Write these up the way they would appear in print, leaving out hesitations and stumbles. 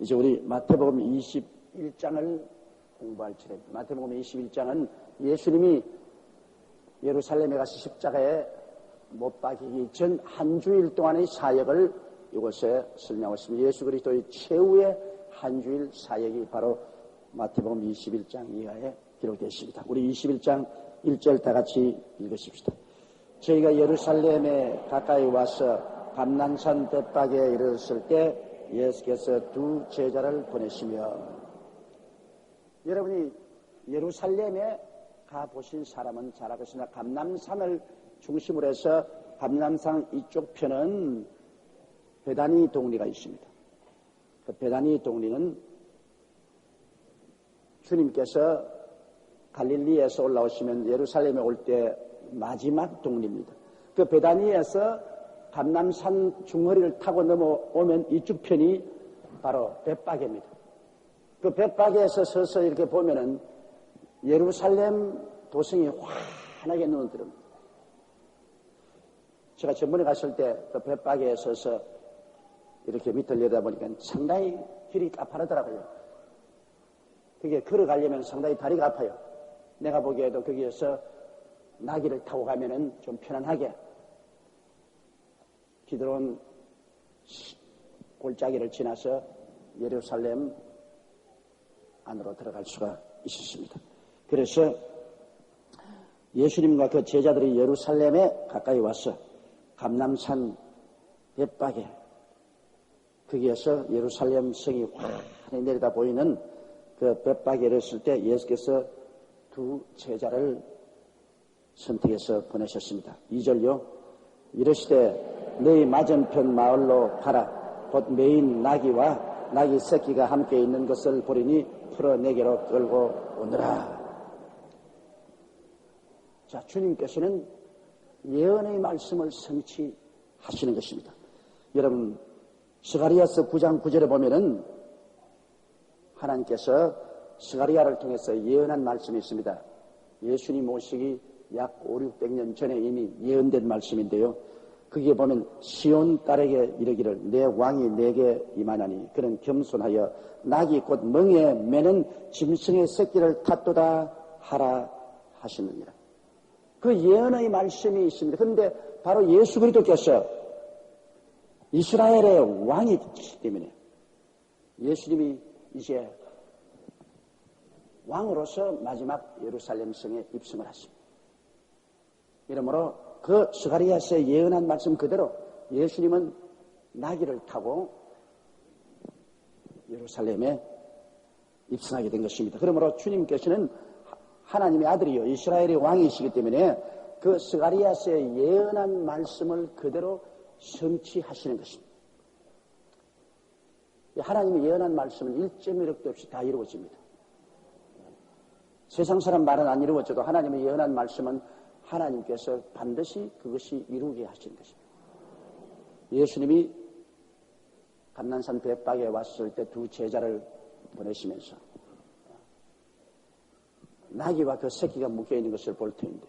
이제 우리 마태복음 21장을 공부할 차례입니다. 마태복음 21장은 예수님이 예루살렘에 가서 십자가에 못 박히기 전 한 주일 동안의 사역을 이곳에 설명하고 있습니다. 예수 그리스도의 최후의 한 주일 사역이 바로 마태복음 21장 이하에 기록되어 있습니다. 우리 21장 1절 다 같이 읽으십시다. 저희가 예루살렘에 가까이 와서 감난산 벳박에 이르렀을 때 예수께서 두 제자를 보내시며, 여러분이 예루살렘에 가보신 사람은 잘 알겠으나 감람산을 중심으로 해서 감람산 이쪽 편은 베다니 동리가 있습니다. 그 베다니 동리는 주님께서 갈릴리에서 올라오시면 예루살렘에 올 때 마지막 동리입니다. 그 베다니에서 감람산 중허리를 타고 넘어오면 이쪽 편이 바로 벳박입니다. 그 벳박에서 서서 이렇게 보면은 예루살렘 도성이 환하게 눈을 들습니다. 제가 전번에 갔을 때 그 벳박에 서서 이렇게 밑을 내려다보니까 상당히 길이 가파르더라고요. 그게 걸어가려면 상당히 다리가 아파요. 내가 보기에도 거기에서 나귀를 타고 가면은 좀 편안하게 기드론 골짜기를 지나서 예루살렘 안으로 들어갈 수가 있었습니다. 그래서 예수님과 그 제자들이 예루살렘에 가까이 와서 감람산 벳박에, 거기에서 예루살렘 성이 환히 내려다 보이는 그 벳박에 이르렀을 때 예수께서 두 제자를 선택해서 보내셨습니다. 2절요. 이르시되 너희 맞은편 마을로 가라. 곧 메인 나귀와 나귀 새끼가 함께 있는 것을 보리니 풀어 내게로 끌고 오너라. 자, 주님께서는 예언의 말씀을 성취하시는 것입니다. 여러분, 스가리아서 9장 9절에 보면은 하나님께서 스가리아를 통해서 예언한 말씀이 있습니다. 예수님 오시기 약 5, 600년 전에 이미 예언된 말씀인데요. 거기에 보면 시온 딸에게 이르기를 내 왕이 내게 임하나니 그는 겸손하여 낙이 곧 멍에 매는 짐승의 새끼를 탔도다 하라 하시느니라. 그 예언의 말씀이 있습니다. 그런데 바로 예수 그리스도께서 이스라엘의 왕이기 때문에 예수님이 이제 왕으로서 마지막 예루살렘 성에 입성을 하십니다. 이러므로 그 스가리아서의 예언한 말씀 그대로 예수님은 나귀를 타고 예루살렘에 입성하게 된 것입니다. 그러므로 주님께서는 하나님의 아들이요 이스라엘의 왕이시기 때문에 그 스가리아서의 예언한 말씀을 그대로 성취하시는 것입니다. 하나님이 예언한 말씀은 1.1억도 없이 다 이루어집니다. 세상 사람 말은 안 이루어져도 하나님의 예언한 말씀은 하나님께서 반드시 그것이 이루게 하신 것입니다. 예수님이 감난산 벳박에 왔을 때 두 제자를 보내시면서 나귀와 그 새끼가 묶여있는 것을 볼 터인데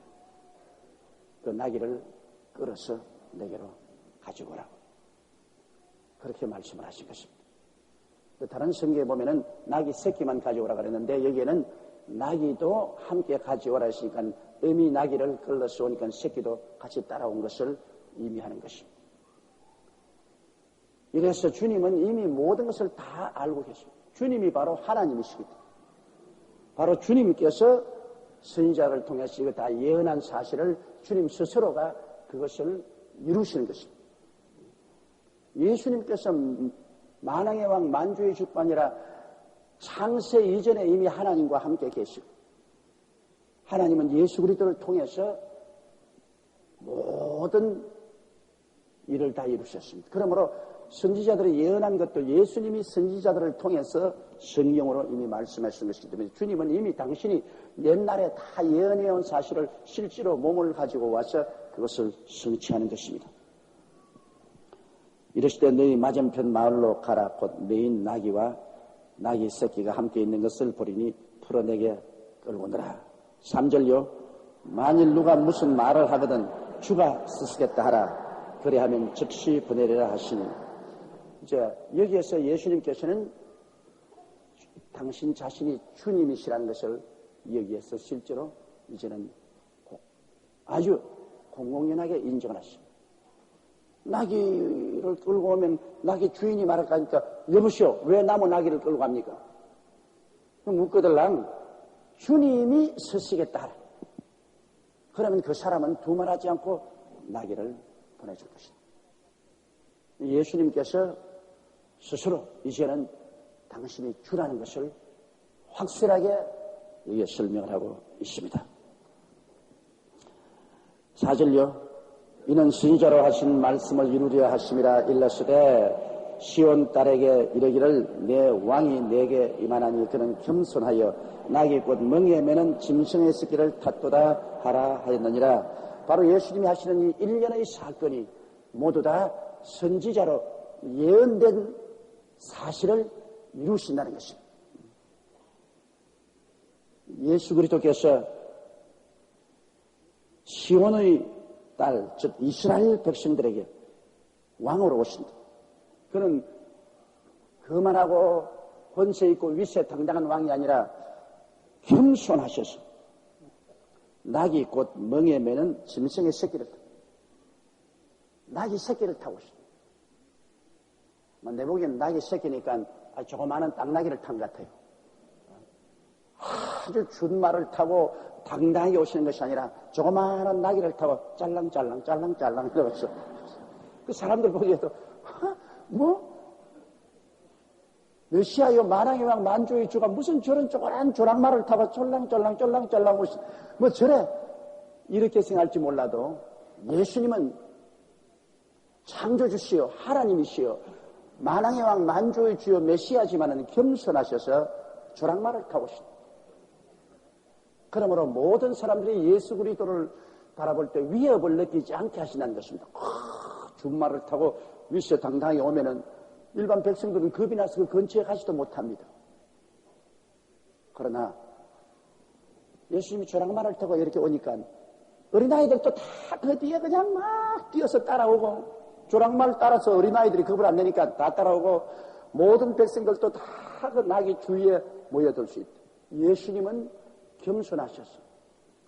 그 나귀를 끌어서 내게로 가지고 오라고 그렇게 말씀을 하신 것입니다. 다른 성경에 보면은 나귀 새끼만 가져오라 그랬는데 여기에는 나귀도 함께 가져오라 했으니까 이미 나귀를 끌어서 오니까 새끼도 같이 따라온 것을 의미하는 것입니다. 이래서 주님은 이미 모든 것을 다 알고 계십니다. 주님이 바로 하나님이시기 때문에 바로 주님께서 선지자를 통해서 이거 다 예언한 사실을 주님 스스로가 그것을 이루시는 것입니다. 예수님께서 만왕의 왕 만주의 주뿐 아니라 창세 이전에 이미 하나님과 함께 계시고 하나님은 예수 그리스도를 통해서 모든 일을 다 이루셨습니다. 그러므로 선지자들이 예언한 것도 예수님이 선지자들을 통해서 성경으로 이미 말씀하신 것이기 때문에 주님은 이미 당신이 옛날에 다 예언해온 사실을 실제로 몸을 가지고 와서 그것을 성취하는 것입니다. 이르시되 너희 맞은편 마을로 가라. 곧 메인 나귀와 나귀 새끼가 함께 있는 것을 보리니 풀어내게 끌고 오너라. 3절요. 만일 누가 무슨 말을 하거든 주가 쓰시겠다 하라. 그래하면 즉시 보내리라 하시니. 이제 여기에서 예수님께서는 당신 자신이 주님이시라는 것을 여기에서 실제로 이제는 아주 공공연하게 인정을 하십니다. 나귀를 끌고 오면 나귀 주인이 말할 거니까 여보시오, 왜 나무 나귀를 끌고 갑니까? 묻거들랑 주님이 서시겠다. 그러면 그 사람은 두말하지 않고 나귀를 보내줄 것이다. 예수님께서 스스로 이제는 당신이 주라는 것을 확실하게 여기에 설명을 하고 있습니다. 4절요. 이는 선지자로 하신 말씀을 이루려 하심이라 일렀으되 시온 딸에게 이르기를 내 왕이 내게 임하나니 그는 겸손하여 나귀 곧 멍에 매는 짐승의 새끼를 탓도다 하라 하였느니라. 바로 예수님이 하시는 이 일련의 사건이 모두 다 선지자로 예언된 사실을 이루신다는 것입니다. 예수 그리스도께서 시온의 딸, 즉 이스라엘 백성들에게 왕으로 오신다. 그는 거만하고 권세 있고 위세 당당한 왕이 아니라 겸손하셔서 낙이 곧 멍에 매는 짐승의 새끼를 타고 낙이 새끼를 타고 오신다. 내 보기엔 낙이 새끼니까 조그마한 땅나귀를 탄 것 같아요. 아주 준말을 타고 당당하게 오시는 것이 아니라 조그마한 나귀를 타고 짤랑짤랑 이러면서 그 사람들 보기에도 메시아요 만왕의 왕 만주의 주가 무슨 저런 쪼그란 조랑말을 타고 쫄랑쫄랑 오시 저래 이렇게 생각할지 몰라도 예수님은 창조주시요 하나님이시요 만왕의 왕 만주의 주요 메시아지만은 겸손하셔서 조랑말을 타고 오신다. 그러므로 모든 사람들이 예수 그리스도를 바라볼 때 위협을 느끼지 않게 하신다는 것입니다. 준말을 타고 위세 당당하게 오면은 일반 백성들은 겁이 나서 그 근처에 가지도 못합니다. 그러나 예수님이 조랑말을 타고 이렇게 오니까 어린아이들도 다 그 뒤에 그냥 막 뛰어서 따라오고 조랑말 따라서 어린아이들이 겁을 안 내니까 다 따라오고 모든 백성들도 다 그 나귀 주위에 모여들 수 있다. 예수님은 겸손하셔서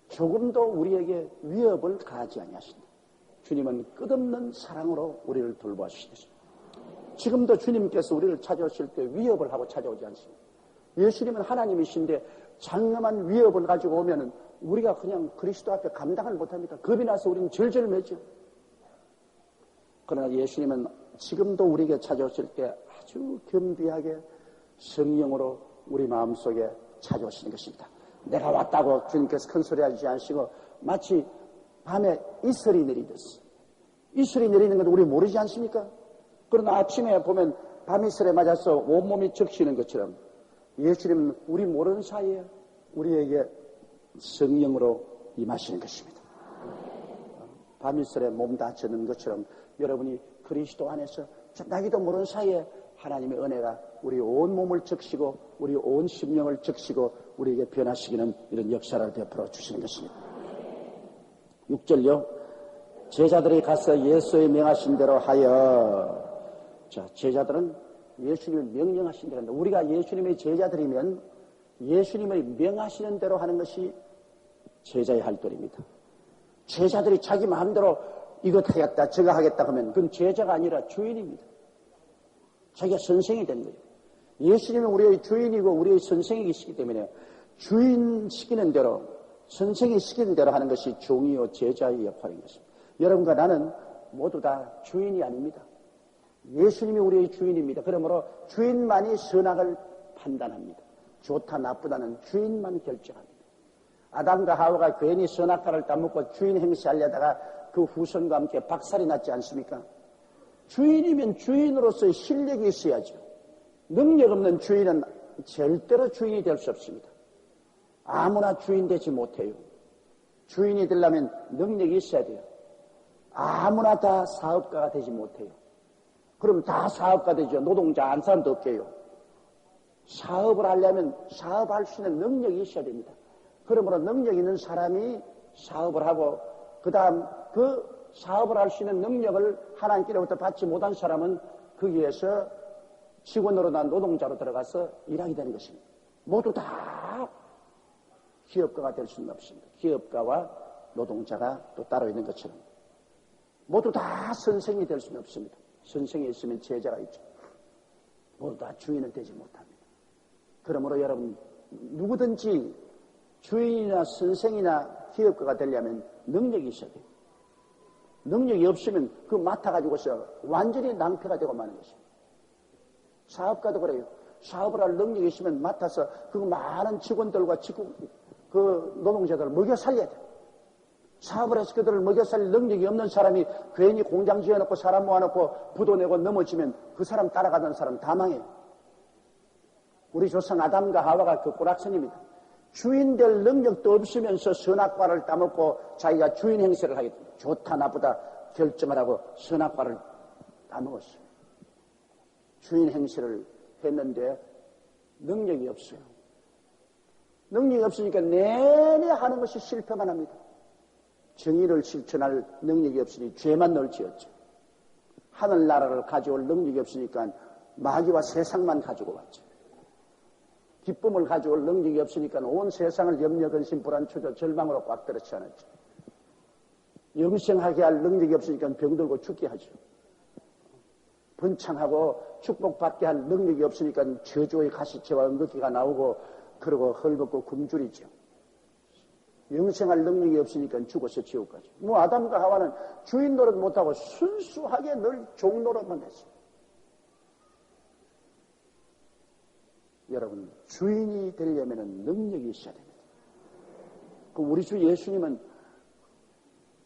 조금도 우리에게 위협을 가하지 아니하신다. 주님은 끝없는 사랑으로 우리를 돌보아주시겠습니다. 지금도 주님께서 우리를 찾아오실 때 위협을 하고 찾아오지 않습니다. 예수님은 하나님이신데 장엄한 위협을 가지고 오면은 우리가 그냥 그리스도 앞에 감당을 못합니다. 겁이 나서 우리는 절절매죠. 그러나 예수님은 지금도 우리에게 찾아오실 때 아주 겸비하게 성령으로 우리 마음속에 찾아오시는 것입니다. 내가 왔다고 주님께서 큰 소리 하지 않으시고 마치 밤에 이슬이 내리듯이 이슬이 내리는 건 우리 모르지 않습니까? 그러나 아침에 보면 밤이슬에 맞아서 온몸이 적시는 것처럼 예수님은 우리 모르는 사이에 우리에게 성령으로 임하시는 것입니다. 밤이슬에 몸 다쳐는 것처럼 여러분이 그리스도 안에서 나기도 모르는 사이에 하나님의 은혜가 우리 온몸을 적시고 우리 온 심령을 적시고 우리에게 변화시키는 이런 역사를 베풀어 주시는 것입니다. 6절요. 제자들이 가서 예수의 명하신 대로 하여. 자, 제자들은 예수님을 명령하신 대로 한다. 우리가 예수님의 제자들이면 예수님의 명하시는 대로 하는 것이 제자의 할도입니다. 제자들이 자기 마음대로 이것 하겠다 저거 하겠다 하면 그건 제자가 아니라 주인입니다. 자기가 선생이 된 거예요. 예수님은 우리의 주인이고 우리의 선생이시기 때문에 주인 시키는 대로 선생이 시키는 대로 하는 것이 종이요 제자의 역할인 것입니다. 여러분과 나는 모두 다 주인이 아닙니다. 예수님이 우리의 주인입니다. 그러므로 주인만이 선악을 판단합니다. 좋다 나쁘다는 주인만 결정합니다. 아담과 하와가 괜히 선악과를 따먹고 주인 행세하려다가 그 후손과 함께 박살이 났지 않습니까? 주인이면 주인으로서의 실력이 있어야죠. 능력 없는 주인은 절대로 주인이 될 수 없습니다. 아무나 주인 되지 못해요. 주인이 되려면 능력이 있어야 돼요. 아무나 다 사업가가 되지 못해요. 그럼 다 사업가 되죠. 노동자 안 사람도 없게요. 사업을 하려면 사업할 수 있는 능력이 있어야 됩니다. 그러므로 능력 있는 사람이 사업을 하고 그 다음 그 사업을 할 수 있는 능력을 하나님께로부터 받지 못한 사람은 거기에서 직원으로 난 노동자로 들어가서 일하게 되는 것입니다. 모두 다 기업가가 될 수는 없습니다. 기업가와 노동자가 또 따로 있는 것처럼 모두 다 선생이 될 수는 없습니다. 선생이 있으면 제자가 있죠. 모두 다 주인은 되지 못합니다. 그러므로 여러분 누구든지 주인이나 선생이나 기업가가 되려면 능력이 있어야 돼요. 능력이 없으면 그거 맡아가지고서 완전히 낭패가 되고 마는 것입니다. 사업가도 그래요. 사업을 할 능력이 있으면 맡아서 그 많은 직원들과 그 노동자들을 먹여 살려야 돼요. 사업을 해서 그들을 먹여 살릴 능력이 없는 사람이 괜히 공장 지어놓고 사람 모아놓고 부도 내고 넘어지면 그 사람 따라가던 사람 다 망해요. 우리 조상 아담과 하와가 그 꼬락선입니다. 주인 될 능력도 없으면서 선악과를 따먹고 자기가 주인 행세를 하게 됩니다. 좋다 나쁘다 결정을 하고 선악과를 따먹었어요. 주인 행세를 했는데 능력이 없어요. 능력이 없으니까 내내 하는 것이 실패만 합니다. 정의를 실천할 능력이 없으니 죄만 늘 지었죠. 하늘나라를 가져올 능력이 없으니까 마귀와 세상만 가지고 왔죠. 기쁨을 가져올 능력이 없으니까 온 세상을 염려, 근심, 불안, 초조, 절망으로 꽉 들어치 않았죠. 영생하게 할 능력이 없으니까 병들고 죽게 하죠. 번창하고 축복받게 할 능력이 없으니까 저주의 가시체와 응급기가 나오고 그러고 헐벗고 굶주리죠. 영생할 능력이 없으니까 죽어서 지옥 가죠. 아담과 하와는 주인 노릇 못하고 순수하게 늘 종 노릇만 했어요. 여러분 주인이 되려면 능력이 있어야 됩니다. 우리 주 예수님은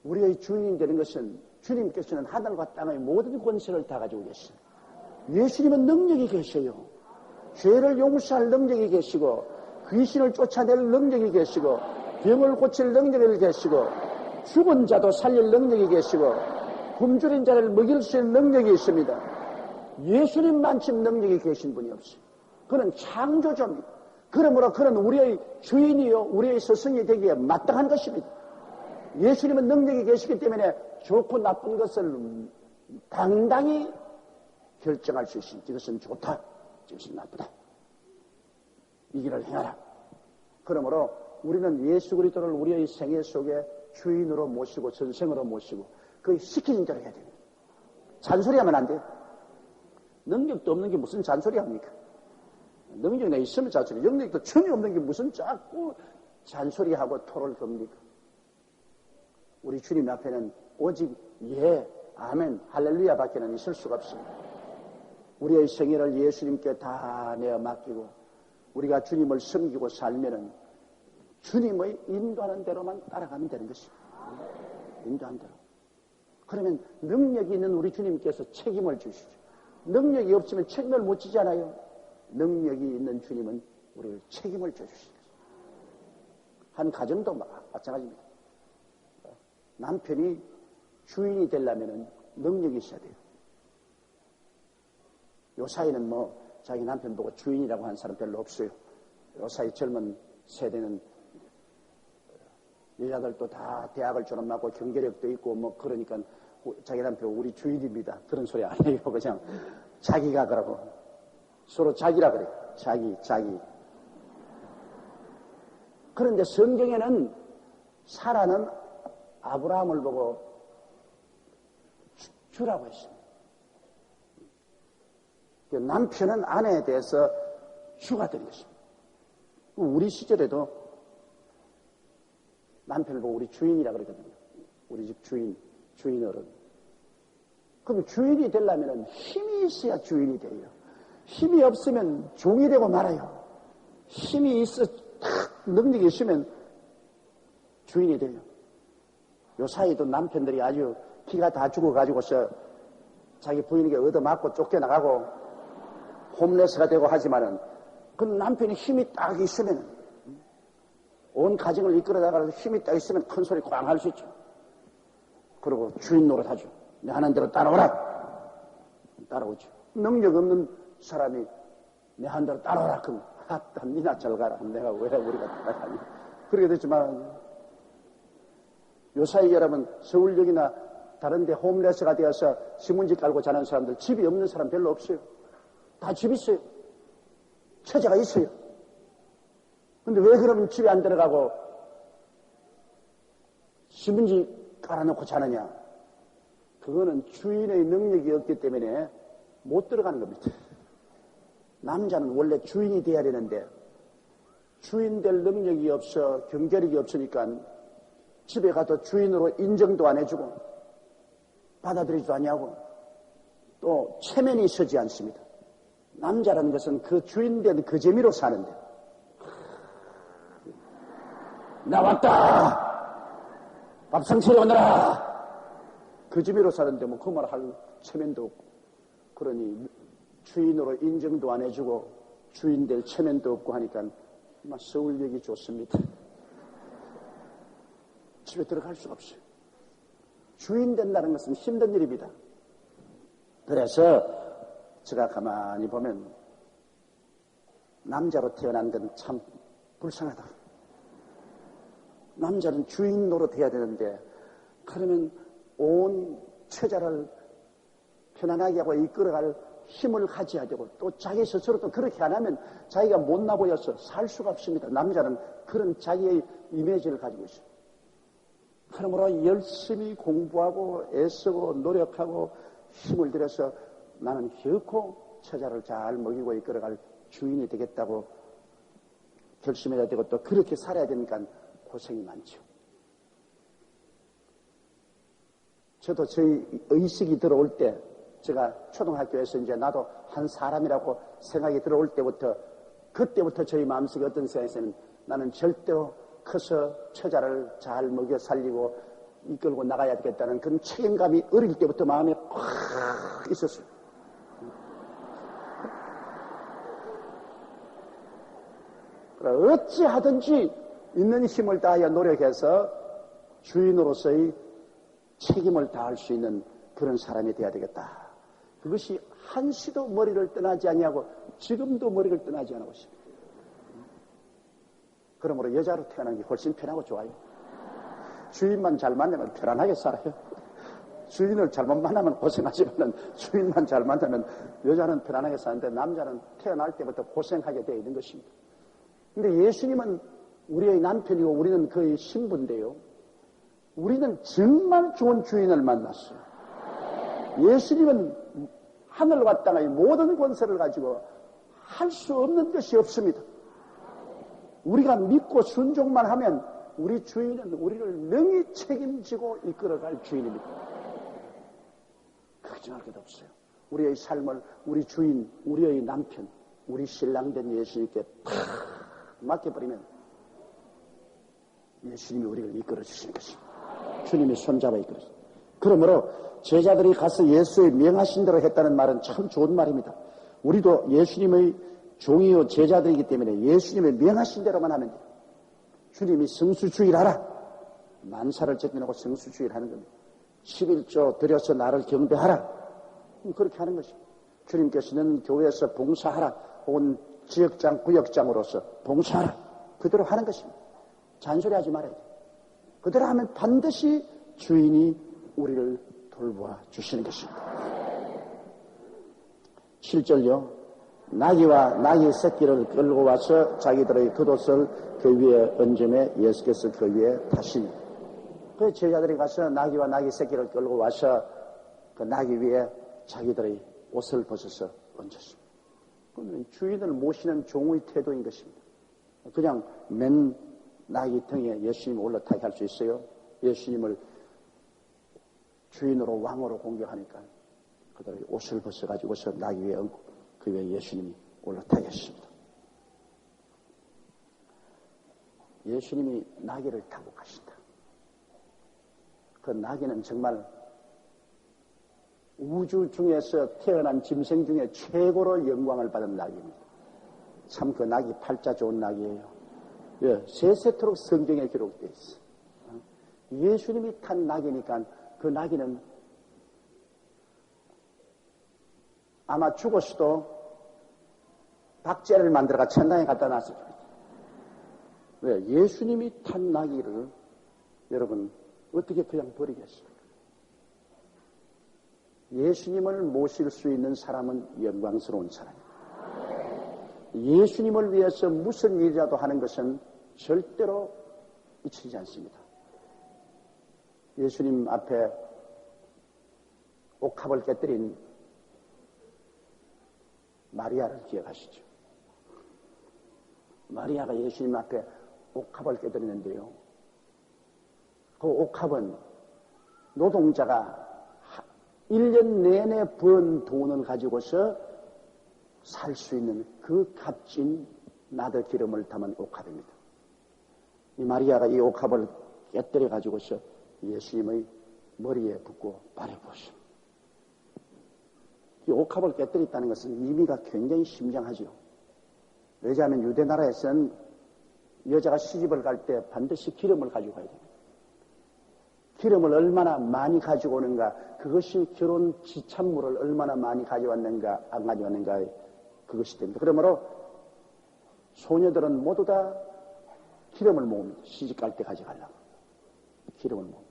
우리의 주인이 되는 것은 주님께서는 하늘과 땅의 모든 권세를 다 가지고 계십니다. 예수님은 능력이 계셔요. 죄를 용서할 능력이 계시고 귀신을 쫓아낼 능력이 계시고 병을 고칠 능력이 계시고 죽은 자도 살릴 능력이 계시고 굶주린 자를 먹일 수 있는 능력이 있습니다. 예수님만큼 능력이 계신 분이 없어요. 그는 창조주입니다. 그러므로 그는 우리의 주인이요 우리의 스승이 되기에 마땅한 것입니다. 예수님은 능력이 계시기 때문에 좋고 나쁜 것을 당당히 결정할 수 있습니다. 이것은 좋다, 이것은 나쁘다. 이 길을 행하라. 그러므로 우리는 예수 그리스도를 우리의 생애 속에 주인으로 모시고 선생으로 모시고 그 시키는 대로 해야 됩니다. 잔소리하면 안 돼요. 능력도 없는 게 무슨 잔소리합니까? 능력이 있으면 잔소리, 능력도 전혀 없는 게 무슨 자꾸 잔소리하고 토를 겁니까? 우리 주님 앞에는 오직 예, 아멘, 할렐루야 밖에는 있을 수가 없습니다. 우리의 생애를 예수님께 다 내어 맡기고 우리가 주님을 섬기고 살면은 주님의 인도하는 대로만 따라가면 되는 것입니다. 인도하는 대로. 그러면 능력이 있는 우리 주님께서 책임을 주시죠. 능력이 없으면 책임을 못 지잖아요. 능력이 있는 주님은 우리를 책임을 져주시죠. 한 가정도 마찬가지입니다. 남편이 주인이 되려면 능력이 있어야 돼요. 요 사이는 자기 남편 보고 주인이라고 하는 사람 별로 없어요. 요 사이 젊은 세대는 여자들도 다 대학을 졸업하고 경제력도 있고 그러니까 자기 남편 우리 주인입니다. 그런 소리 안 해요. 그냥 자기가 그러고 서로 자기라 그래요. 자기. 그런데 성경에는 사라는 아브라함을 보고 주라고 했습니다. 남편은 아내에 대해서 주가 된 것입니다. 우리 시절에도 남편을 보고 우리 주인이라 그러거든요. 우리 집 주인 어른. 그럼 주인이 되려면 힘이 있어야 주인이 돼요. 힘이 없으면 종이 되고 말아요. 힘이 있어 능력이 있으면 주인이 돼요. 요 사이도 남편들이 아주 기가 다 죽어가지고서 자기 부인에게 얻어맞고 쫓겨나가고 홈레스가 되고 하지만은 그 남편이 힘이 딱 있으면 온 가정을 이끌어나가서 힘이 딱 있으면 큰 소리 꽝 할 수 있죠. 그리고 주인 노릇하죠. 내 하는 대로 따라오라. 따라오죠. 능력 없는 사람이 내 하는 대로 따라오라. 그럼 아따 니나 잘 가라. 내가 왜 우리가 따라가니. 그렇게 됐지만 요사이 여러분 서울역이나 다른 데 홈레스가 되어서 신문지 깔고 자는 사람들 집이 없는 사람 별로 없어요. 다 집 있어요. 처자가 있어요. 근데 왜 그러면 집에 안 들어가고 신문지 깔아놓고 자느냐? 그거는 주인의 능력이 없기 때문에 못 들어가는 겁니다. 남자는 원래 주인이 돼야 되는데 주인 될 능력이 없어 경제력이 없으니까 집에 가도 주인으로 인정도 안 해주고 받아들이지도 않냐고 또 체면이 서지 않습니다. 남자라는 것은 그 주인 된 그 재미로 사는데 나왔다 밥상 차려오너라 그 재미로 사는데 뭐 그 말 할 체면도 없고 그러니 주인으로 인정도 안 해주고 주인 될 체면도 없고 하니까 막 서울역이 좋습니다. 집에 들어갈 수가 없어요. 주인 된다는 것은 힘든 일입니다. 그래서 제가 가만히 보면 남자로 태어난 건 참 불쌍하다. 남자는 주인 노릇해야 되는데 그러면 온 처자를 편안하게 하고 이끌어갈 힘을 가져야 되고 또 자기 스스로도 그렇게 안 하면 자기가 못나 보여서 살 수가 없습니다. 남자는 그런 자기의 이미지를 가지고 있어요. 그러므로 열심히 공부하고 애쓰고 노력하고 힘을 들여서 나는 결코 처자를 잘 먹이고 이끌어갈 주인이 되겠다고 결심해야 되고 또 그렇게 살아야 되니까 고생이 많죠. 저도 저희 의식이 들어올 때 제가 초등학교에서 이제 나도 한 사람이라고 생각이 들어올 때부터 그때부터 저희 마음속에 어떤 생각이 있으면 나는 절대로 커서 처자를 잘 먹여 살리고 이끌고 나가야 되겠다는 그런 책임감이 어릴 때부터 마음에 확 있었어요. 그래 어찌 하든지 있는 힘을 다하여 노력해서 주인으로서의 책임을 다할 수 있는 그런 사람이 되어야 되겠다. 그것이 한시도 머리를 떠나지 아니하고 지금도 머리를 떠나지 않고 있습니다. 그러므로 여자로 태어난 게 훨씬 편하고 좋아요. 주인만 잘 만나면 편안하게 살아요. 주인을 잘못 만나면 고생하지만 주인만 잘 만나면 여자는 편안하게 사는데 남자는 태어날 때부터 고생하게 되어 있는 것입니다. 근데 예수님은 우리의 남편이고 우리는 그의 신부인데요. 우리는 정말 좋은 주인을 만났어요. 예수님은 하늘과 땅의 모든 권세를 가지고 할 수 없는 것이 없습니다. 우리가 믿고 순종만 하면 우리 주인은 우리를 능히 책임지고 이끌어갈 주인입니다. 걱정할 것도 없어요. 우리의 삶을 우리 주인, 우리의 남편, 우리 신랑된 예수님께 탁 맡겨버리면 예수님이 우리를 이끌어 주시는 것입니다. 주님이 손잡아 이끌어 주십니다. 그러므로 제자들이 가서 예수의 명하신 대로 했다는 말은 참 좋은 말입니다. 우리도 예수님의 종이요 제자들이기 때문에 예수님의 명하신 대로만 하면 돼요. 주님이 성수주의하라. 만사를 제껴놓고 성수주의를 하는 겁니다. 11조 들여서 나를 경배하라. 그렇게 하는 것입니다. 주님께서는 교회에서 봉사하라. 혹은 지역장, 구역장으로서 봉사하라. 그대로 하는 것입니다. 잔소리하지 말아야 돼요. 그대로 하면 반드시 주인이 우리를 돌보아 주시는 것입니다. 7절요. 나귀와 나귀 새끼를 끌고 와서 자기들의 겉옷을 그 위에 얹음에 예수께서 그 위에 타시니 그 제자들이 가서 나귀와 나귀 새끼를 끌고 와서 그 나귀 위에 자기들의 옷을 벗어서 얹었습니다. 그건 주인을 모시는 종의 태도인 것입니다. 그냥 맨 나귀 등에 예수님을 올라타게 할 수 있어요? 예수님을 주인으로 왕으로 공격하니까 그들의 옷을 벗어가지고서 나귀 위에 얹고 그 위에 예수님이 올라타게 했습니다. 예수님이 나귀를 타고 가신다. 그 나귀는 정말 우주 중에서 태어난 짐승 중에 최고로 영광을 받은 나귀입니다. 참 그 나귀 팔자 좋은 나귀예요. 예, 세세토록 성경에 기록되어 있어. 예수님이 탄 나귀니까 그 나귀는 아마 죽었어도 박제를 만들어가 천당에 갖다 놨을 겁니다. 왜? 예수님이 탄 나귀를 여러분 어떻게 그냥 버리겠습니까? 예수님을 모실 수 있는 사람은 영광스러운 사람입니다. 예수님을 위해서 무슨 일이라도 하는 것은 절대로 잊히지 않습니다. 예수님 앞에 옥합을 깨뜨린 마리아를 기억하시죠? 마리아가 예수님 앞에 옥합을 깨뜨리는데요. 그 옥합은 노동자가 1년 내내 번 돈을 가지고서 살 수 있는 그 값진 나드 기름을 담은 옥합입니다. 이 마리아가 이 옥합을 깨뜨려 가지고서 예수님의 머리에 붓고 발에 부었습니다. 이 옥합을 깨뜨렸다는 것은 의미가 굉장히 심장하지요. 왜냐하면 유대 나라에서는 여자가 시집을 갈 때 반드시 기름을 가지고 가야 됩니다. 기름을 얼마나 많이 가지고 오는가, 그것이 결혼 지참물을 얼마나 많이 가져왔는가 안 가져왔는가의 그것이 됩니다. 그러므로 소녀들은 모두 다 기름을 모읍니다. 시집 갈 때 가져가려고 기름을 모읍니다.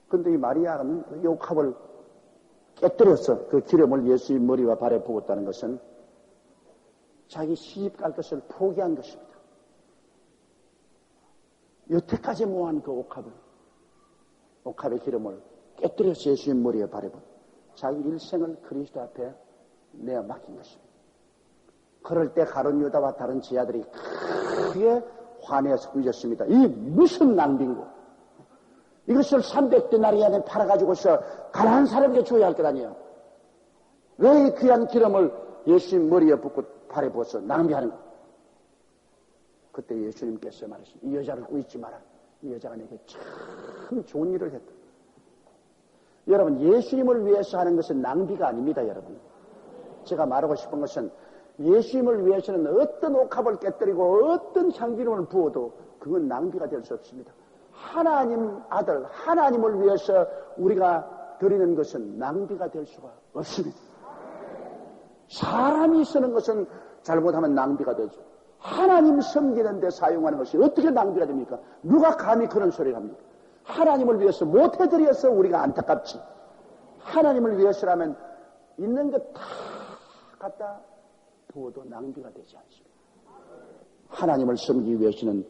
그런데 이 마리아는 이 옥합을 깨뜨려서 그 기름을 예수의 머리와 발에 부었다는 것은 자기 시집 갈 것을 포기한 것입니다. 여태까지 모은 그 옥합의 기름을 깨뜨려서 예수의 머리에 발에 부어 자기 일생을 그리스도 앞에 내어 맡긴 것입니다. 그럴 때 가룟 유다와 다른 제자들이 크게 화내어서 꾸짖었습니다. 이 무슨 낭비인고, 이것을 300데나리온에 팔아가지고서 가난한 사람에게 줘야 할 것 아니에요. 왜 이 귀한 기름을 예수님 머리에 붓고 발에 부어서 낭비하는가? 그때 예수님께서 말하십니다. 이 여자를 꾸짖지 마라. 이 여자가 내게 참 좋은 일을 했다. 여러분, 예수님을 위해서 하는 것은 낭비가 아닙니다, 여러분. 제가 말하고 싶은 것은 예수님을 위해서는 어떤 옥합을 깨뜨리고 어떤 향기름을 부어도 그건 낭비가 될 수 없습니다. 하나님 아들, 하나님을 위해서 우리가 드리는 것은 낭비가 될 수가 없습니다. 사람이 쓰는 것은 잘못하면 낭비가 되죠. 하나님 섬기는 데 사용하는 것이 어떻게 낭비가 됩니까? 누가 감히 그런 소리를 합니까? 하나님을 위해서 못해드려서 우리가 안타깝지. 하나님을 위해서라면 있는 것 다 갖다 부어도 낭비가 되지 않습니다. 하나님을 섬기기 위해서는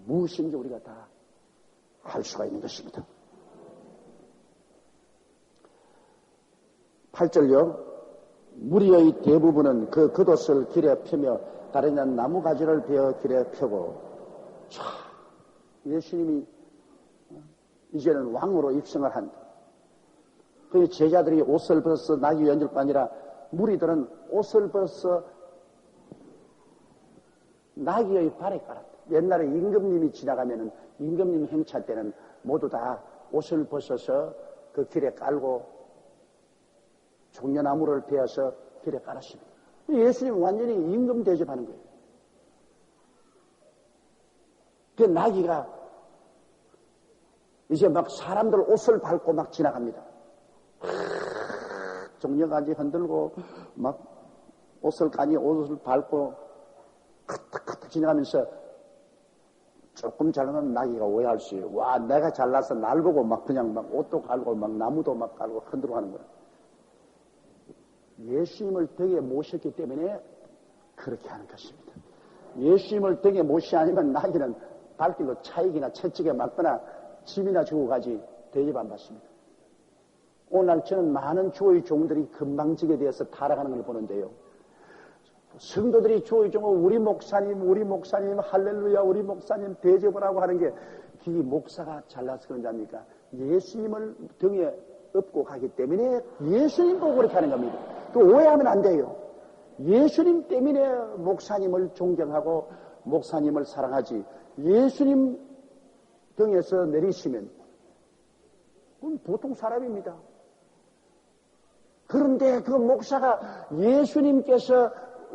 무엇인지 우리가 다 할 수가 있는 것입니다. 8절요. 무리의 대부분은 그 겉옷을 길에 펴며 다른 이는 나무가지를 베어 길에 펴고, 자, 예수님이 이제는 왕으로 입성을 한다. 그 제자들이 옷을 벗어 나귀 연줄 뿐 아니라 무리들은 옷을 벗어 나귀의 발에 깔았다. 옛날에 임금님이 지나가면은 임금님 행차 때는 모두 다 옷을 벗어서 그 길에 깔고 종려나무를 베어서 길에 깔았습니다. 예수님은 완전히 임금 대접하는 거예요. 그 나귀가 이제 막 사람들 옷을 밟고 막 지나갑니다. 종려가지 흔들고 막 옷을 밟고 크득크득 지나가면서 조금 잘나면 나귀가 오해할 수 있어요. 와, 내가 잘나서 날 보고 막 그냥 막 옷도 갈고 막 나무도 막 갈고 흔들고 하는 거예요. 예수님을 등에 모셨기 때문에 그렇게 하는 것입니다. 예수님을 등에 모시지 않으면 나귀는 발길로 차익이나 채찍에 맞거나 짐이나 주고 가지 대접 안 받습니다. 오늘 저는 많은 주의 종들이 금방지게 되어서 타락하는 걸 보는데요. 성도들이 주의 종을 우리 목사님 할렐루야 우리 목사님 대접을 하고 하는 게 이 목사가 잘나서 그런지 압니까? 예수님을 등에 업고 가기 때문에 예수님 보고 그렇게 하는 겁니다. 또 오해하면 안 돼요. 예수님 때문에 목사님을 존경하고 목사님을 사랑하지, 예수님 등에서 내리시면 그건 보통 사람입니다. 그런데 그 목사가 예수님께서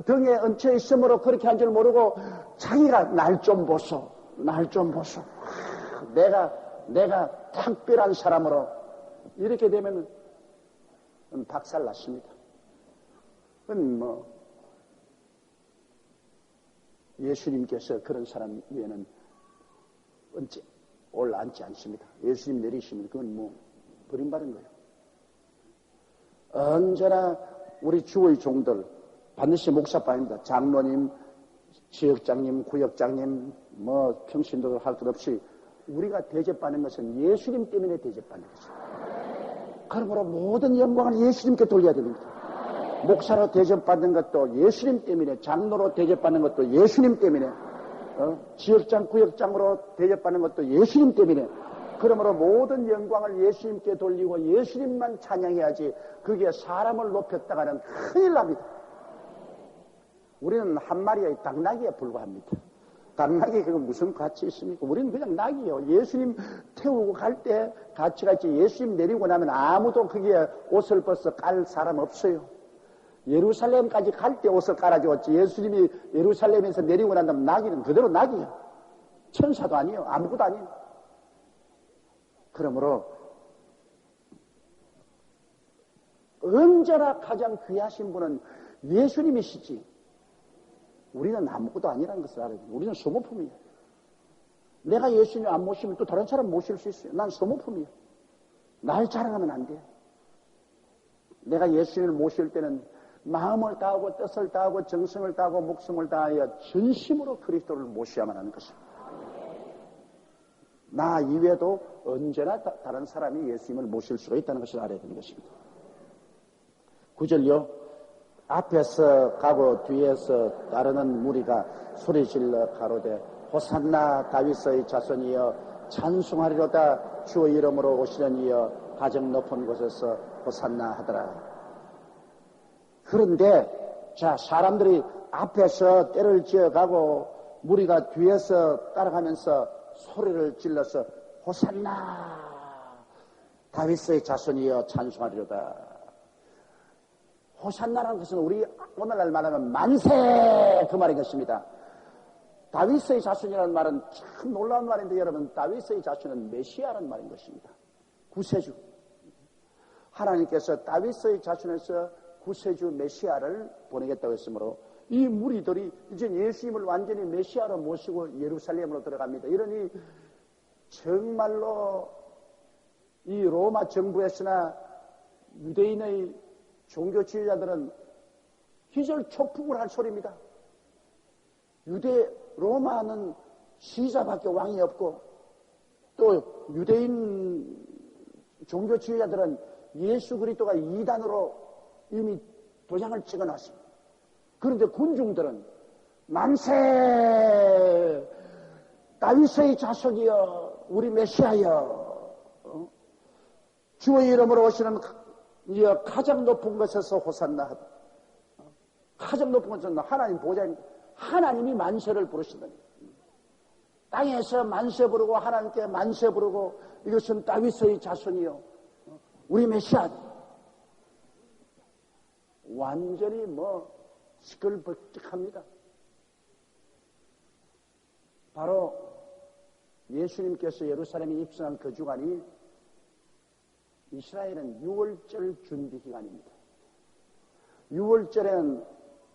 등에 얹혀 있으므로 그렇게 한 줄 모르고 자기가 날 좀 보소. 내가 특별한 사람으로 이렇게 되면 박살 났습니다. 그건 예수님께서 그런 사람 위에는 올라앉지 않습니다. 예수님 내리시면 그건 버림받은 거예요. 언제나 우리 주의 종들 반드시 목사반입니다. 장로님, 지역장님, 구역장님, 평신도 할 것 없이 우리가 대접받는 것은 예수님 때문에 대접받는 것입니다. 그러므로 모든 영광을 예수님께 돌려야 됩니다. 목사로 대접받는 것도 예수님 때문에, 장로로 대접받는 것도 예수님 때문에, 지역장, 구역장으로 대접받는 것도 예수님 때문에. 그러므로 모든 영광을 예수님께 돌리고 예수님만 찬양해야지 그게 사람을 높였다가는 큰일 납니다. 우리는 한 마리의 당나귀에 불과합니다. 당나귀 그거 무슨 가치 있습니까? 우리는 그냥 낙이요. 예수님 태우고 갈 때 가치가 있지, 예수님 내리고 나면 아무도 거기에 옷을 벗어 깔 사람 없어요. 예루살렘까지 갈 때 옷을 깔아주었지, 예수님이 예루살렘에서 내리고 난 다음 낙이는 그대로 낙이에요. 천사도 아니에요. 아무것도 아니에요. 그러므로 언제나 가장 귀하신 분은 예수님이시지, 우리는 아무것도 아니라는 것을 알아야 돼요. 우리는 소모품이에요. 내가 예수님 안 모시면 또 다른 사람 모실 수 있어요. 난 소모품이에요. 날 자랑하면 안 돼요. 내가 예수님을 모실 때는 마음을 다하고 뜻을 다하고 정성을 다하고 목숨을 다하여 전심으로 그리스도를 모셔야만 하는 것입니다. 나 이외에도 언제나 다른 사람이 예수님을 모실 수가 있다는 것을 알아야 되는 것입니다. 9절요. 앞에서 가고 뒤에서 따르는 무리가 소리질러 가로되 호산나 다윗의 자손이여 찬송하리로다, 주의 이름으로 오시는 이여 가장 높은 곳에서 호산나 하더라. 그런데 자, 사람들이 앞에서 때를 지어가고 무리가 뒤에서 따라가면서 소리를 질러서 호산나 다윗의 자손이여 찬송하리로다. 호산나라는 것은 우리 오늘날 말하면 만세, 그 말인 것입니다. 다윗의 자손이라는 말은 참 놀라운 말인데, 여러분, 다윗의 자손은 메시아라는 말인 것입니다. 구세주. 하나님께서 다윗의 자손에서 구세주 메시아를 보내겠다고 했으므로 이 무리들이 이제 예수님을 완전히 메시아로 모시고 예루살렘으로 들어갑니다. 이러니 정말로 이 로마 정부에서나 유대인의 종교 지도자들은 기절초풍을 할 소리입니다. 로마는 시사밖에 왕이 없고, 또 유대인 종교 지도자들은 예수 그리스도가 이단으로 이미 도장을 찍어놨습니다. 그런데 군중들은 만세, 다윗의 자손이여, 우리 메시아여, 주의 이름으로 오시는 이어 가장 높은 곳에서 호산나 하다. 가장 높은 곳은 하나님 보좌입니다. 하나님이 만세를 부르신다니. 땅에서 만세 부르고 하나님께 만세 부르고, 이것은 다윗의 자손이요, 우리 메시아. 완전히 시끌벅적합니다. 바로 예수님께서 예루살렘에 입성한 그 주간이 이스라엘은 6월절 준비 기간입니다. 6월절에는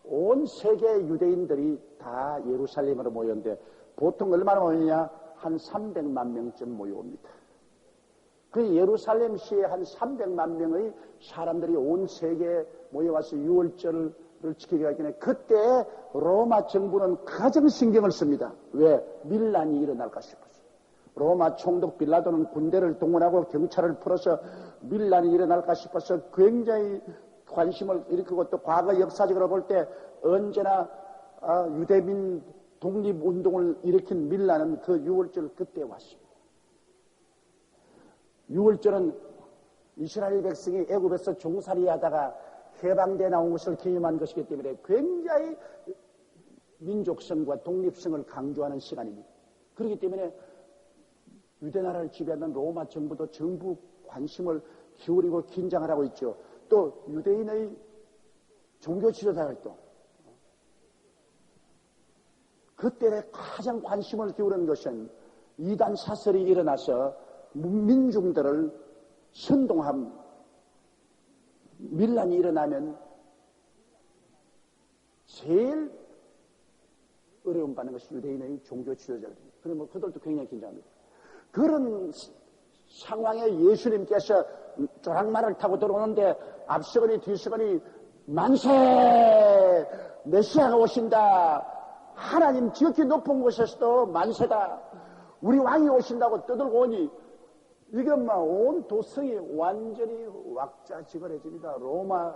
온 세계 유대인들이 다 예루살렘으로 모였는데, 보통 얼마나 모이냐? 한 300만 명쯤 모여옵니다. 그 예루살렘시에 한 300만 명의 사람들이 온 세계에 모여와서 6월절을 지키기 전에, 그때 로마 정부는 가장 신경을 씁니다. 왜? 밀란이 일어날까 싶어서. 로마 총독 빌라도는 군대를 동원하고 경찰을 풀어서 밀란이 일어날까 싶어서 굉장히 관심을 일으키고, 또 과거 역사적으로 볼 때 언제나 유대민 독립운동을 일으킨 밀란은 그 6월절 그때 왔습니다. 6월절은 이스라엘 백성이 애굽에서 종살이 하다가 해방돼 나온 것을 기념한 것이기 때문에 굉장히 민족성과 독립성을 강조하는 시간입니다. 그렇기 때문에 유대나라를 지배하는 로마 정부도 전부 관심을 기울이고 긴장을 하고 있죠. 또 유대인의 종교 지도자 활동, 그때 가장 관심을 기울이는 것은 이단 사설이 일어나서 민중들을 선동함, 밀란이 일어나면 제일 어려움 받는 것이 유대인의 종교 지도자들입니다. 그러면 그들도 굉장히 긴장합니다. 그런 상황에 예수님께서 조랑말을 타고 들어오는데 앞서거니 뒤서거니 만세! 메시아가 오신다. 하나님 지극히 높은 곳에서도 만세다. 우리 왕이 오신다고 떠들고 오니 이건 막 온 도성이 완전히 왁자지껄해집니다. 로마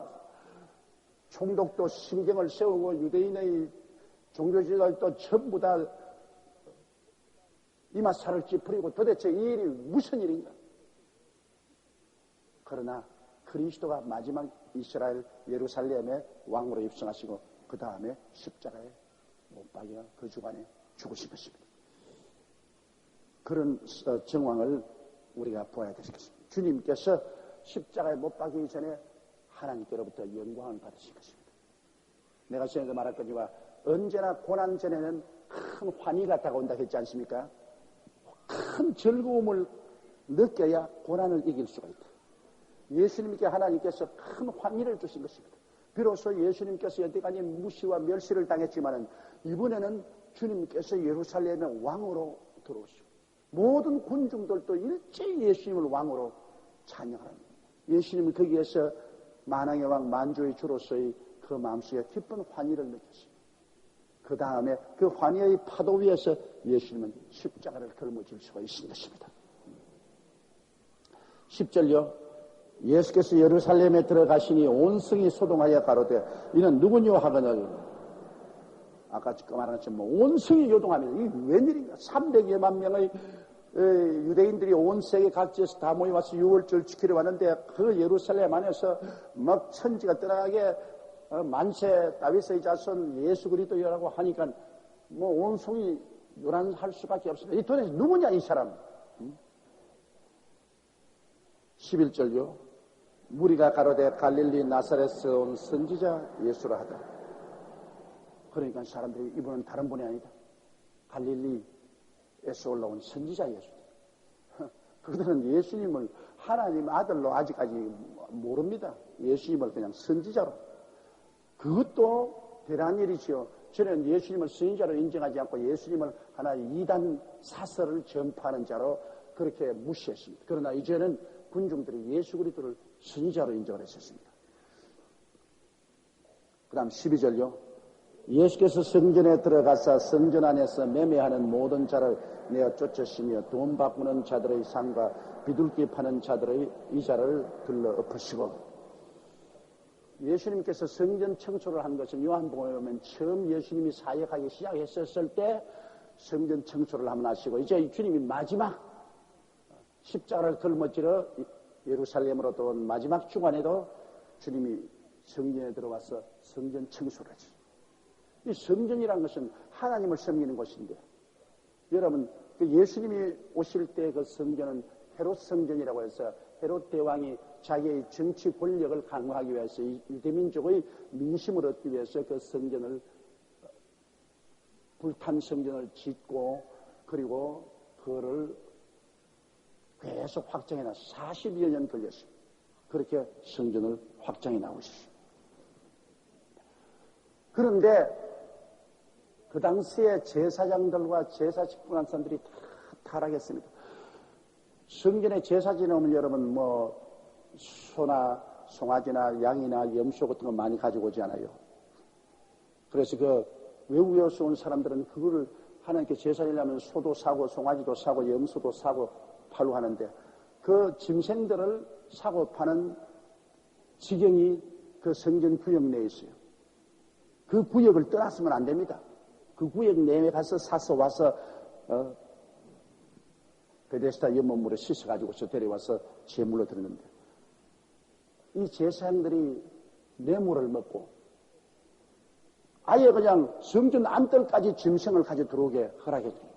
총독도 신경을 세우고 유대인의 종교지도자도 전부 다 이마살을 찌푸리고 도대체 이 일이 무슨 일인가? 그러나 그리스도가 마지막 이스라엘 예루살렘의 왕으로 입성하시고 그 다음에 십자가에 못 박여 그 주간에 죽으신 것입니다. 그런 정황을 우리가 보아야 되겠습니다. 주님께서 십자가에 못 박이기 전에 하나님께로부터 영광을 받으신 것입니다. 내가 전에도 말했거니와 언제나 고난 전에는 큰 환희가 다가온다 했지 않습니까? 큰 즐거움을 느껴야 고난을 이길 수가 있다. 예수님께 하나님께서 큰 환희를 주신 것입니다. 비로소 예수님께서 여태까지 무시와 멸시를 당했지만은 이번에는 주님께서 예루살렘의 왕으로 들어오시고 모든 군중들도 일제히 예수님을 왕으로 찬양합니다. 예수님은 거기에서 만왕의 왕 만주의 주로서의 그 마음속에 기쁜 환희를 느꼈습니다. 그 다음에 그 환희의 파도 위에서 예수님은 십자가를 걸머질 수가 있는 것입니다. 10절요. 예수께서 예루살렘에 들어가시니 온 성이 소동하여 가로되 이는 누구뇨 하거늘 아까 말한 것처럼 온 성이 요동합니다. 이게 웬일인가? 300여만 명의 유대인들이 온 세계 각지에서 다 모여와서 6월절 지키러 왔는데 그 예루살렘 안에서 막 천지가 떠나게 만세 다윗의 자손 예수 그리스도라고 하니까 뭐 온 성이 요란할 수밖에 없습니다. 이 도대체 누구냐 이 사람? 11절요. 무리가 가로되 갈릴리 나사렛에서 온 선지자 예수라 하다. 그러니까 사람들이 이분은 다른 분이 아니다. 갈릴리에서 올라온 선지자 예수다. 그들은 예수님을 하나님 아들로 아직까지 모릅니다. 예수님을 그냥 선지자로. 그것도 대단한 일이지요. 저는 예수님을 선지자로 인정하지 않고 예수님을 하나의 이단 사설을 전파하는 자로 그렇게 무시했습니다. 그러나 이제는 군중들이 예수 그리스도를 선지자로 인정을 했었습니다. 그 다음 12절요. 예수께서 성전에 들어가사 성전 안에서 매매하는 모든 자를 내어 쫓으시며 돈 바꾸는 자들의 상과 비둘기 파는 자들의 이자를 들러 엎으시고 예수님께서 성전 청소를 한 것은 요한복음에 보면 처음 예수님이 사역하기 시작했었을 때 성전 청소를 한번 하시고 이제 주님이 마지막 십자가를 걸머지러 예루살렘으로 들어온 마지막 주간에도 주님이 성전에 들어와서 성전 청소를 하지. 이 성전이라는 것은 하나님을 섬기는 곳인데 여러분 그 예수님이 오실 때 그 성전은 헤롯 성전이라고 해서 헤롯 대왕이 자기의 정치 권력을 강화하기 위해서 유대민족의 민심을 얻기 위해서 그 성전을 불탄 성전을 짓고 그리고 그거를 계속 확장해 놨어요. 40여 년 걸렸어요. 그렇게 성전을 확장해 나오셨어요. 그런데 그 당시에 제사장들과 제사 직분한 사람들이 다 타락했습니다. 성전에 제사 지내면 여러분 소나 송아지나 양이나 염소 같은 거 많이 가지고 오지 않아요. 그래서 그 외국에서 온 사람들은 그거를 하나님께 제사 지내려면 소도 사고 송아지도 사고 염소도 사고 팔고 하는데 그 짐승들을 사고 파는 지경이 그 성전 구역 내에 있어요. 그 구역을 떠났으면 안 됩니다. 그 구역 내에 가서 사서 와서 베데스다 연못물에 씻어가지고서 데려와서 제물로 드리는데 이 제사장들이 뇌물을 먹고 아예 그냥 성전 안뜰까지 짐승을 가지고 들어오게 허락해줘요.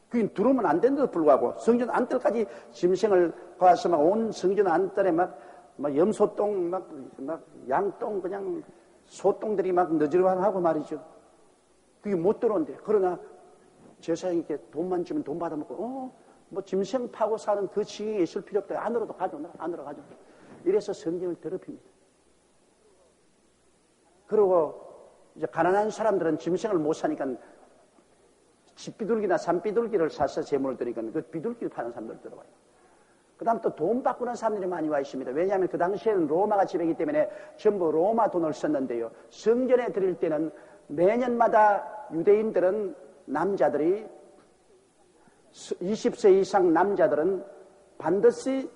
그게 들어오면 안 되는데도 불구하고 성전 안뜰까지 짐승을 가서 막 온 성전 안뜰에 막 염소똥, 막 양똥, 그냥 소똥들이 막 너지르하고 말이죠. 그게 못 들어온대. 그러나 제사장에게 돈만 주면 돈 받아먹고, 짐승 파고 사는 그 지경에 있을 필요 없다. 안으로도 가져오라. 안으로 가져오라. 이래서 성경을 더럽힙니다. 그리고 이제 가난한 사람들은 짐승을 못 사니까 집비둘기나 산비둘기를 사서 제물을 드리니까 그 비둘기를 파는 사람들 들어와요. 그 다음 또 돈 바꾸는 사람들이 많이 와 있습니다. 왜냐하면 그 당시에는 로마가 지배이기 때문에 전부 로마 돈을 썼는데요. 성전에 드릴 때는 매년마다 유대인들은 남자들이 20세 이상 남자들은 반드시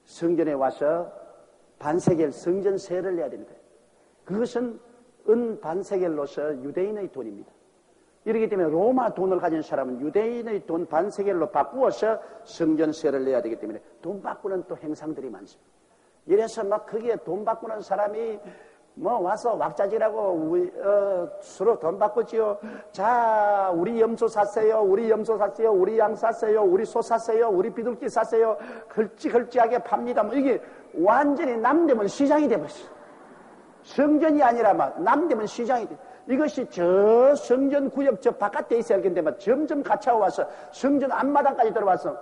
성전에 와서 반세겔 성전세를 내야 됩니다. 그것은 은 반세겔로서 유대인의 돈입니다. 이렇기 때문에 로마 돈을 가진 사람은 유대인의 돈 반세겔로 바꾸어서 성전세를 내야 되기 때문에 돈 바꾸는 또 행상들이 많습니다. 이래서 막 거기에 돈 바꾸는 사람이 뭐 와서 왁자지라고 서로 돈 바꾸지요. 자, 우리 염소 샀어요. 우리 염소 샀어요. 우리 양 샀어요. 우리 소 샀어요. 우리 비둘기 샀어요. 걸찌걸찌하게 팝니다. 뭐 이게 완전히 남대문 시장이 돼버렸어요. 성전이 아니라 막 남대문 시장이 돼. 이것이 저 성전 구역 저 바깥에 있어야 할 텐데 막 점점 갇혀와서 성전 앞마당까지 들어와서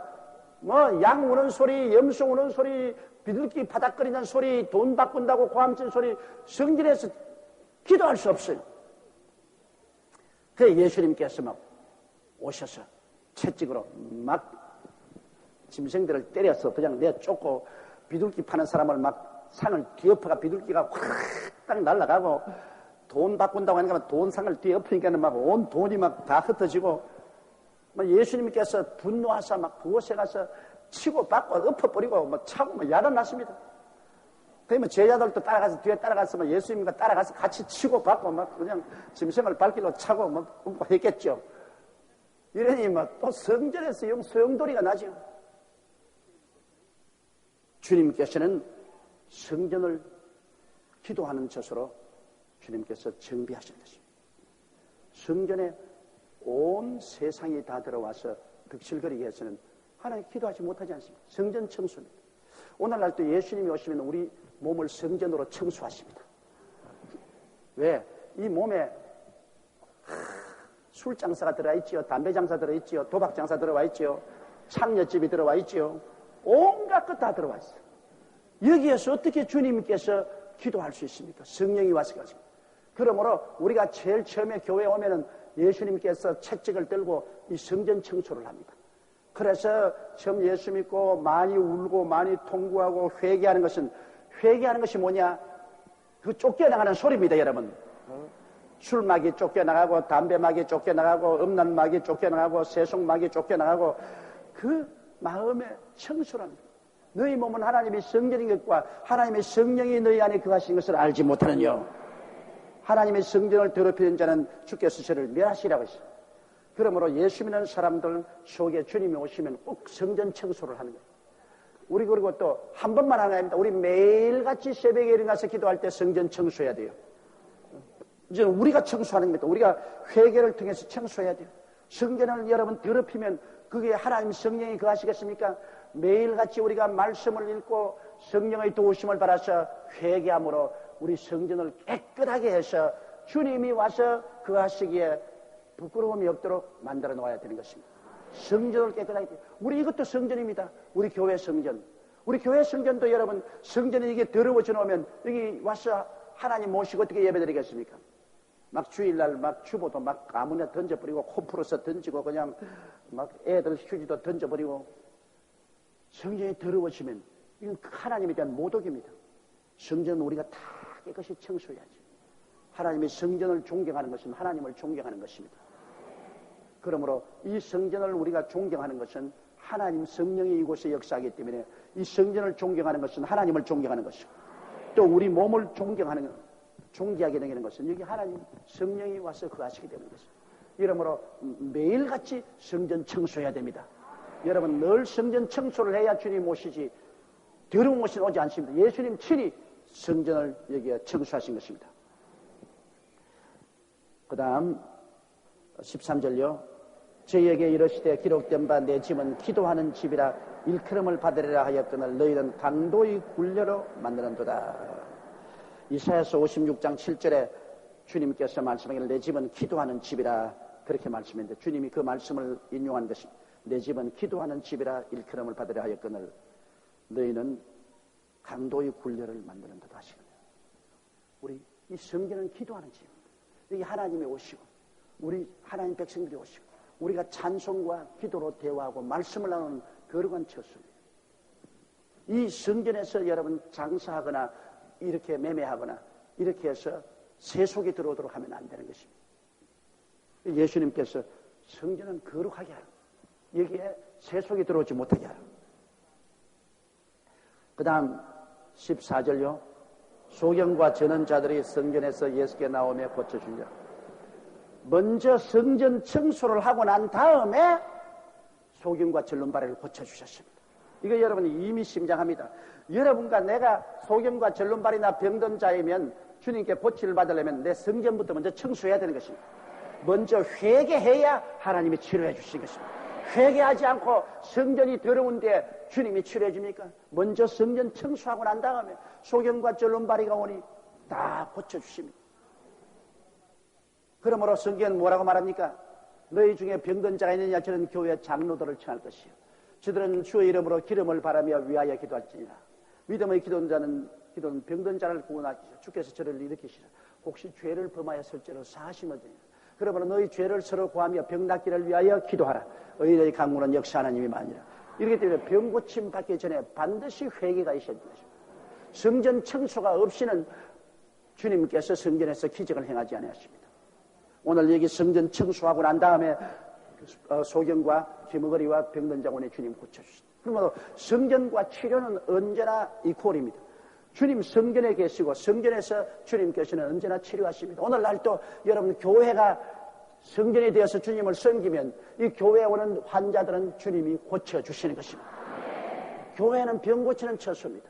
뭐 양 우는 소리, 염소 우는 소리, 비둘기 바닥거리는 소리, 돈 바꾼다고 고함친 소리, 성전에서 기도할 수 없어요. 그래서 예수님께서 막 오셔서 채찍으로 막 짐승들을 때려서 그냥 내쫓고 비둘기 파는 사람을 막 상을 뒤엎어가 비둘기가 확 딱 날아가고 돈 바꾼다고 하니까 돈 상을 뒤엎으니까는 막 온 돈이 막 다 흩어지고 예수님께서 분노하사 막 그곳에 가서 치고 받고 엎어버리고 뭐 차고 뭐 야단났습니다. 그러면 제자들도 따라가서 뒤에 따라가서 막 예수님과 따라가서 같이 치고 받고 막 그냥 짐승을 발길로 차고 막 했겠죠. 이러니 막 또 성전에서 소용돌이가 나죠. 주님께서는 성전을 기도하는 것으로 주님께서 정비하신 것입니다. 성전에 온 세상이 다 들어와서 득실거리게 해서는 하나님 기도하지 못하지 않습니다. 성전 청소입니다. 오늘날 또 예수님이 오시면 우리 몸을 성전으로 청소하십니다. 왜? 이 몸에 술 장사가 들어와 있지요. 담배 장사 들어와 있지요. 도박 장사 들어와 있지요. 창녀집이 들어와 있지요. 온갖 것 다 들어와 있어요. 여기에서 어떻게 주님께서 기도할 수 있습니까? 성령이 와서 가지고. 그러므로 우리가 제일 처음에 교회에 오면은 예수님께서 채찍을 들고 이 성전 청소를 합니다. 그래서 처음 예수 믿고 많이 울고 많이 통구하고 회개하는 것이 뭐냐? 그 쫓겨나가는 소리입니다, 여러분. 술막이 쫓겨나가고 담배막이 쫓겨나가고 음란막이 쫓겨나가고 세속막이 쫓겨나가고 그 마음의 청소랍니다. 너희 몸은 하나님의 성전인 것과 하나님의 성령이 너희 안에 거하신 것을 알지 못하느냐. 하나님의 성전을 더럽히는 자는 주께서 저를 멸하시라고 했어요. 그러므로 예수 믿는 사람들 속에 주님이 오시면 꼭 성전 청소를 하는 거예요. 우리 그리고 또 한 번만 하는 게 아닙니다. 우리 매일같이 새벽에 일어나서 기도할 때 성전 청소해야 돼요. 이제 우리가 청소하는 겁니다. 우리가 회개를 통해서 청소해야 돼요. 성전을 여러분 더럽히면 그게 하나님 성령이 거하시겠습니까? 매일같이 우리가 말씀을 읽고 성령의 도우심을 받아서 회개함으로 우리 성전을 깨끗하게 해서 주님이 와서 거하시기에 부끄러움이 없도록 만들어 놓아야 되는 것입니다. 성전을 깨끗하게 해요. 우리 이것도 성전입니다. 우리 교회 성전. 우리 교회 성전도 여러분 성전이 이게 더러워져 놓으면 여기 와서 하나님 모시고 어떻게 예배드리겠습니까? 막 주일날 막 주보도 막 아무나 던져버리고 코풀어서 던지고 그냥 막 애들 휴지도 던져버리고 성전이 더러워지면 이건 하나님에 대한 모독입니다. 성전은 우리가 다 깨끗이 청소해야지. 하나님의 성전을 존경하는 것은 하나님을 존경하는 것입니다. 그러므로 이 성전을 우리가 존경하는 것은 하나님 성령이 이곳에 역사하기 때문에 이 성전을 존경하는 것은 하나님을 존경하는 것이고 또 우리 몸을 존귀하게 되는 것은 여기 하나님 성령이 와서 거하시게 되는 것입니다. 이러므로 매일같이 성전 청소해야 됩니다. 여러분 늘 성전 청소를 해야 주님 오시지 더러운 것이 오지 않습니다. 예수님 친히 성전을 여기에 청소하신 것입니다. 그 다음 13절요. 저희에게 이르시되 기록된 바 내 집은 기도하는 집이라 일컬음을 받으리라 하였거늘 너희는 강도의 굴려로 만드는도다. 이사야서 56장 7절에 주님께서 말씀하기를 내 집은 기도하는 집이라 그렇게 말씀했는데 주님이 그 말씀을 인용한 것입니다. 내 집은 기도하는 집이라 일컬음을 받으려 하였거늘 너희는 강도의 굴려를 만드는도다 하시거든요. 우리 이 성전은 기도하는 집입니다. 여기 하나님이 오시고 우리 하나님 백성들이 오시고 우리가 찬송과 기도로 대화하고 말씀을 나누는 거룩한 처소입니다. 이 성전에서 여러분 장사하거나 이렇게 매매하거나 이렇게 해서 세속이 들어오도록 하면 안 되는 것입니다. 예수님께서 성전은 거룩하게 하라. 여기에 세속이 들어오지 못하게 하라. 그 다음 14절요. 소경과 전원자들이 성전에서 예수께 나오며 고쳐주려. 먼저 성전 청소를 하고 난 다음에 소경과 전론발이를 고쳐주셨습니다. 이거 여러분이 이미 심장합니다. 여러분과 내가 소경과 전론발이나 병든 자이면 주님께 보치를 받으려면 내 성전부터 먼저 청소해야 되는 것입니다. 먼저 회개해야 하나님이 치료해 주신 것입니다. 회개하지 않고 성전이 더러운데 주님이 치료해 줍니까? 먼저 성전 청소하고 난 다음에 소경과 전론발이가 오니 다 고쳐주십니다. 그러므로 성경은 뭐라고 말합니까? 너희 중에 병든 자가 있느냐 저는 교회 장로들을 청할 것이요. 저들은 주의 이름으로 기름을 바라며 위하여 기도할지니라. 믿음의 기도는 기도는 병든 자를 구원하시죠. 주께서 저를 일으키시라. 혹시 죄를 범하였을지로 사하심을 드리라. 그러므로 너희 죄를 서로 구하며 병 낫기를 위하여 기도하라. 의인의 강물은 역시 하나님이 많이라. 이렇기 때문에 병 고침 받기 전에 반드시 회개가 있어야 됩니다. 성전 청소가 없이는 주님께서 성전에서 기적을 행하지 않으십니다. 오늘 여기 성전 청소하고 난 다음에 소경과 귀머거리와 병든 자원에 주님 고쳐주십니다. 그러므로 성전과 치료는 언제나 이퀄입니다. 주님 성전에 계시고 성전에서 주님께서는 언제나 치료하십니다. 오늘날도 여러분 교회가 성전이 되어서 주님을 섬기면 이 교회에 오는 환자들은 주님이 고쳐주시는 것입니다. 교회는 병 고치는 처소입니다.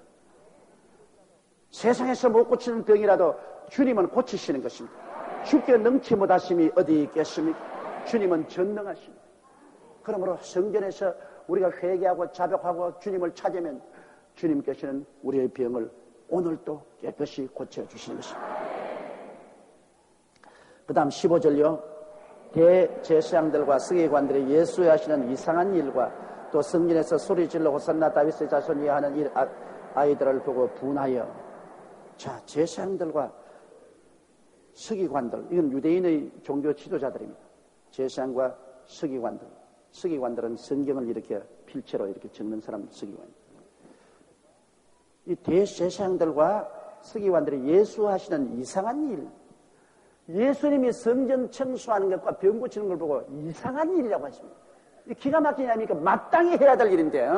세상에서 못 고치는 병이라도 주님은 고치시는 것입니다. 주께 능치 못하심이 어디 있겠습니까? 주님은 전능하십니다. 그러므로 성전에서 우리가 회개하고 자복하고 주님을 찾으면 주님께서는 우리의 병을 오늘도 깨끗이 고쳐주시는 것입니다. 그 다음 15절요. 대제사장들과 서기관들이 예수에 하시는 이상한 일과 또 성전에서 소리질러 호산나 다윗의 자손이 하는 아이들을 보고 분하여. 자, 제사장들과 서기관들, 이건 유대인의 종교 지도자들입니다. 제사장과 서기관들. 서기관들은 성경을 이렇게 필체로 이렇게 적는 사람 서기관. 이 대제사장들과 서기관들이 예수 하시는 이상한 일, 예수님이 성전 청소하는 것과 병 고치는 걸 보고 이상한 일이라고 하십니다. 기가 막히지 않습니까? 마땅히 해야 될 일인데,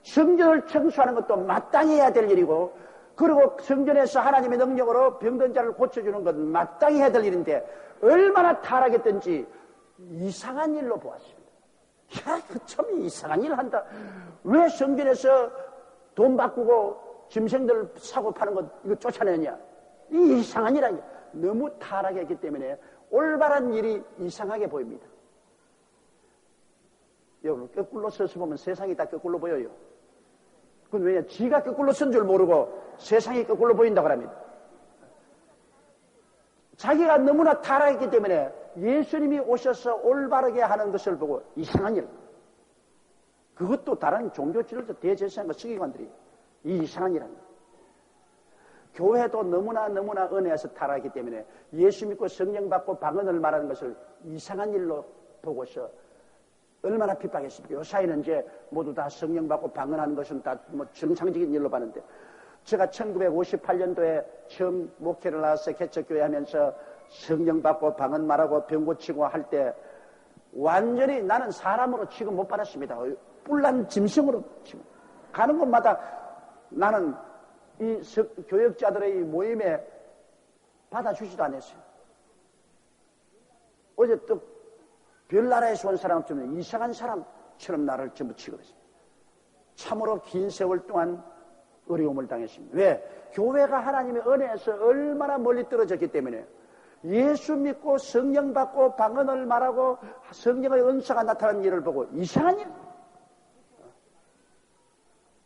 성전을 청소하는 것도 마땅히 해야 될 일이고, 그리고 성전에서 하나님의 능력으로 병든 자를 고쳐주는 건 마땅히 해야 될 일인데 얼마나 타락했든지 이상한 일로 보았습니다. 야, 그 참 이상한 일을 한다. 왜 성전에서 돈 바꾸고 짐승들 사고 파는 것 이거 쫓아내냐? 이 이상한 일 아니야. 너무 타락했기 때문에 올바른 일이 이상하게 보입니다. 여러분 거꾸로 서서 보면 세상이 다 거꾸로 보여요. 그건 왜냐? 지가 거꾸로 쓴 줄 모르고 세상이 거꾸로 보인다고 합니다. 자기가 너무나 타락했기 때문에 예수님이 오셔서 올바르게 하는 것을 보고 이상한 일. 그것도 다른 종교 지도자 대제사장과 서기관들이 이 이상한 일 합니다. 교회도 너무나 은혜에서 타락했기 때문에 예수 믿고 성령 받고 방언을 말하는 것을 이상한 일로 보고서 얼마나 핍박했습니까? 요사이는 이제 모두 다 성령 받고 방언하는 것은 다 뭐 정상적인 일로 봤는데, 제가 1958년도에 처음 목회를 나와서 개척교회 하면서 성령 받고 방언 말하고 병 고치고 할 때 완전히 나는 사람으로 취급 못 받았습니다. 뿔난 짐승으로 취급. 가는 곳마다 나는 이 교역자들의 모임에 받아주지도 않았어요. 어제 또 별나라에서 온 사람처럼 이상한 사람처럼 나를 전부 취급했습니다. 참으로 긴 세월 동안 어려움을 당했습니다. 왜? 교회가 하나님의 은혜에서 얼마나 멀리 떨어졌기 때문에 예수 믿고 성령 받고 방언을 말하고 성령의 은사가 나타나는 일을 보고 이상한 일.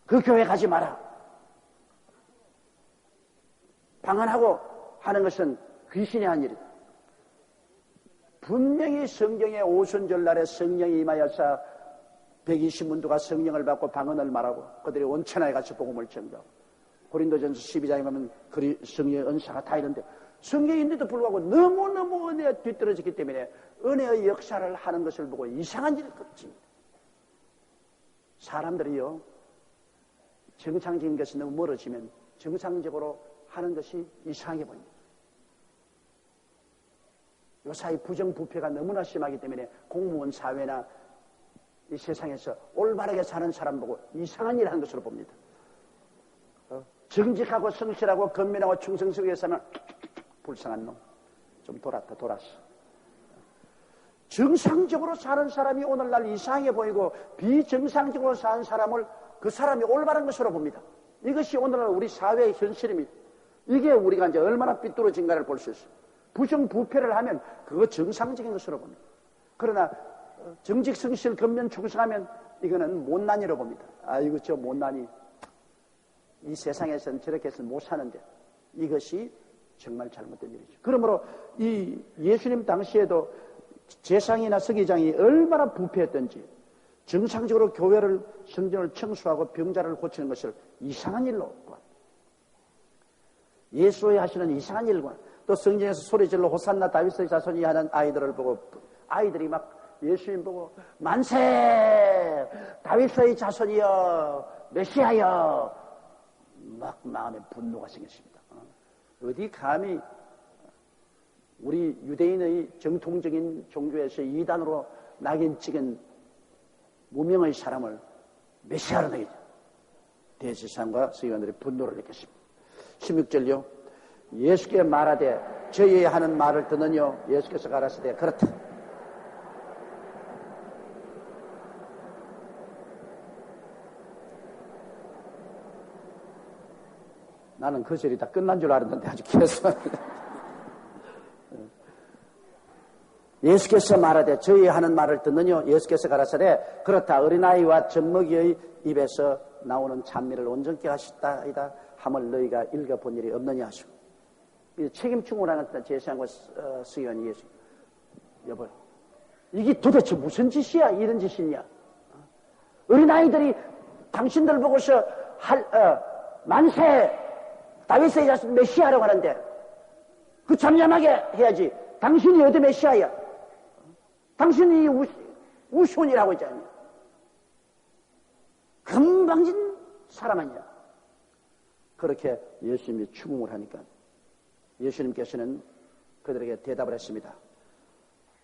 그 교회 가지 마라. 방언하고 하는 것은 귀신이 한 일이다. 분명히 성경에 오순절날에 성령이 임하여서 120문도가 성령을 받고 방언을 말하고 그들이 온천하에 가서 복음을 전가하고 고린도전서 12장에 보면 성령의 은사가 다 이런데 성경인데도 불구하고 너무너무 은혜에 뒤떨어졌기 때문에 은혜의 역사를 하는 것을 보고 이상한 일을 걷습니다. 사람들이요 정상적인 것이 너무 멀어지면 정상적으로 하는 것이 이상하게 보입니다. 요사이 부정부패가 너무나 심하기 때문에 공무원 사회나 이 세상에서 올바르게 사는 사람 보고 이상한 일을 하는 것으로 봅니다. 정직하고 성실하고 건면하고 충성스럽게 해서 하면 불쌍한 놈. 좀 돌았어. 정상적으로 사는 사람이 오늘날 이상해 보이고 비정상적으로 사는 사람을 그 사람이 올바른 것으로 봅니다. 이것이 오늘날 우리 사회의 현실입니다. 이게 우리가 이제 얼마나 삐뚤어진가를 볼 수 있어요. 부정부패를 하면 그거 정상적인 것으로 봅니다. 그러나 정직, 성실, 건면, 충성하면 이거는 못난이로 봅니다. 아이고 저 못난이 이 세상에서는 저렇게 해서 못 사는데 이것이 정말 잘못된 일이죠. 그러므로 이 예수님 당시에도 제사장이나 서기장이 얼마나 부패했던지 정상적으로 교회를 성전을 청소하고 병자를 고치는 것을 이상한 일로 보았다. 예수의 하시는 이상한 일과 또 성전에서 소리질러 호산나 다윗의 자손이 하는 아이들을 보고 아이들이 막 예수님 보고 만세 다윗의 자손이여 메시아여 막 마음에 분노가 생겼습니다. 어디 감히 우리 유대인의 정통적인 종교에서 이단으로 낙인 찍은 무명의 사람을 메시아로 내기죠. 대제사장과 서기관들이 분노를 느꼈습니다. 16절요. 예수께 말하되 저희의 하는 말을 듣느뇨. 예수께서 가라사대 그렇다. 나는 그 절이 다 끝난 줄 알았는데 아주 계속 예수께서 말하되 저희 하는 말을 듣느뇨. 예수께서 가라사대 그렇다. 어린아이와 젖먹이의 입에서 나오는 찬미를 온전케 하셨다이다 함을 너희가 읽어본 일이 없느냐 하시고 책임충을 하는 제사장과 서기관이 예수 여보 이게 도대체 무슨 짓이야? 이런 짓이냐? 어린아이들이 당신들 보고서 만세 다윗의 자손 메시아라고 하는데 그 잠잠하게 해야지. 당신이 어디 메시아야? 당신이 우손이라고 했지 않냐? 금방진 사람 아니야. 그렇게 예수님이 추궁을 하니까 예수님께서는 그들에게 대답을 했습니다.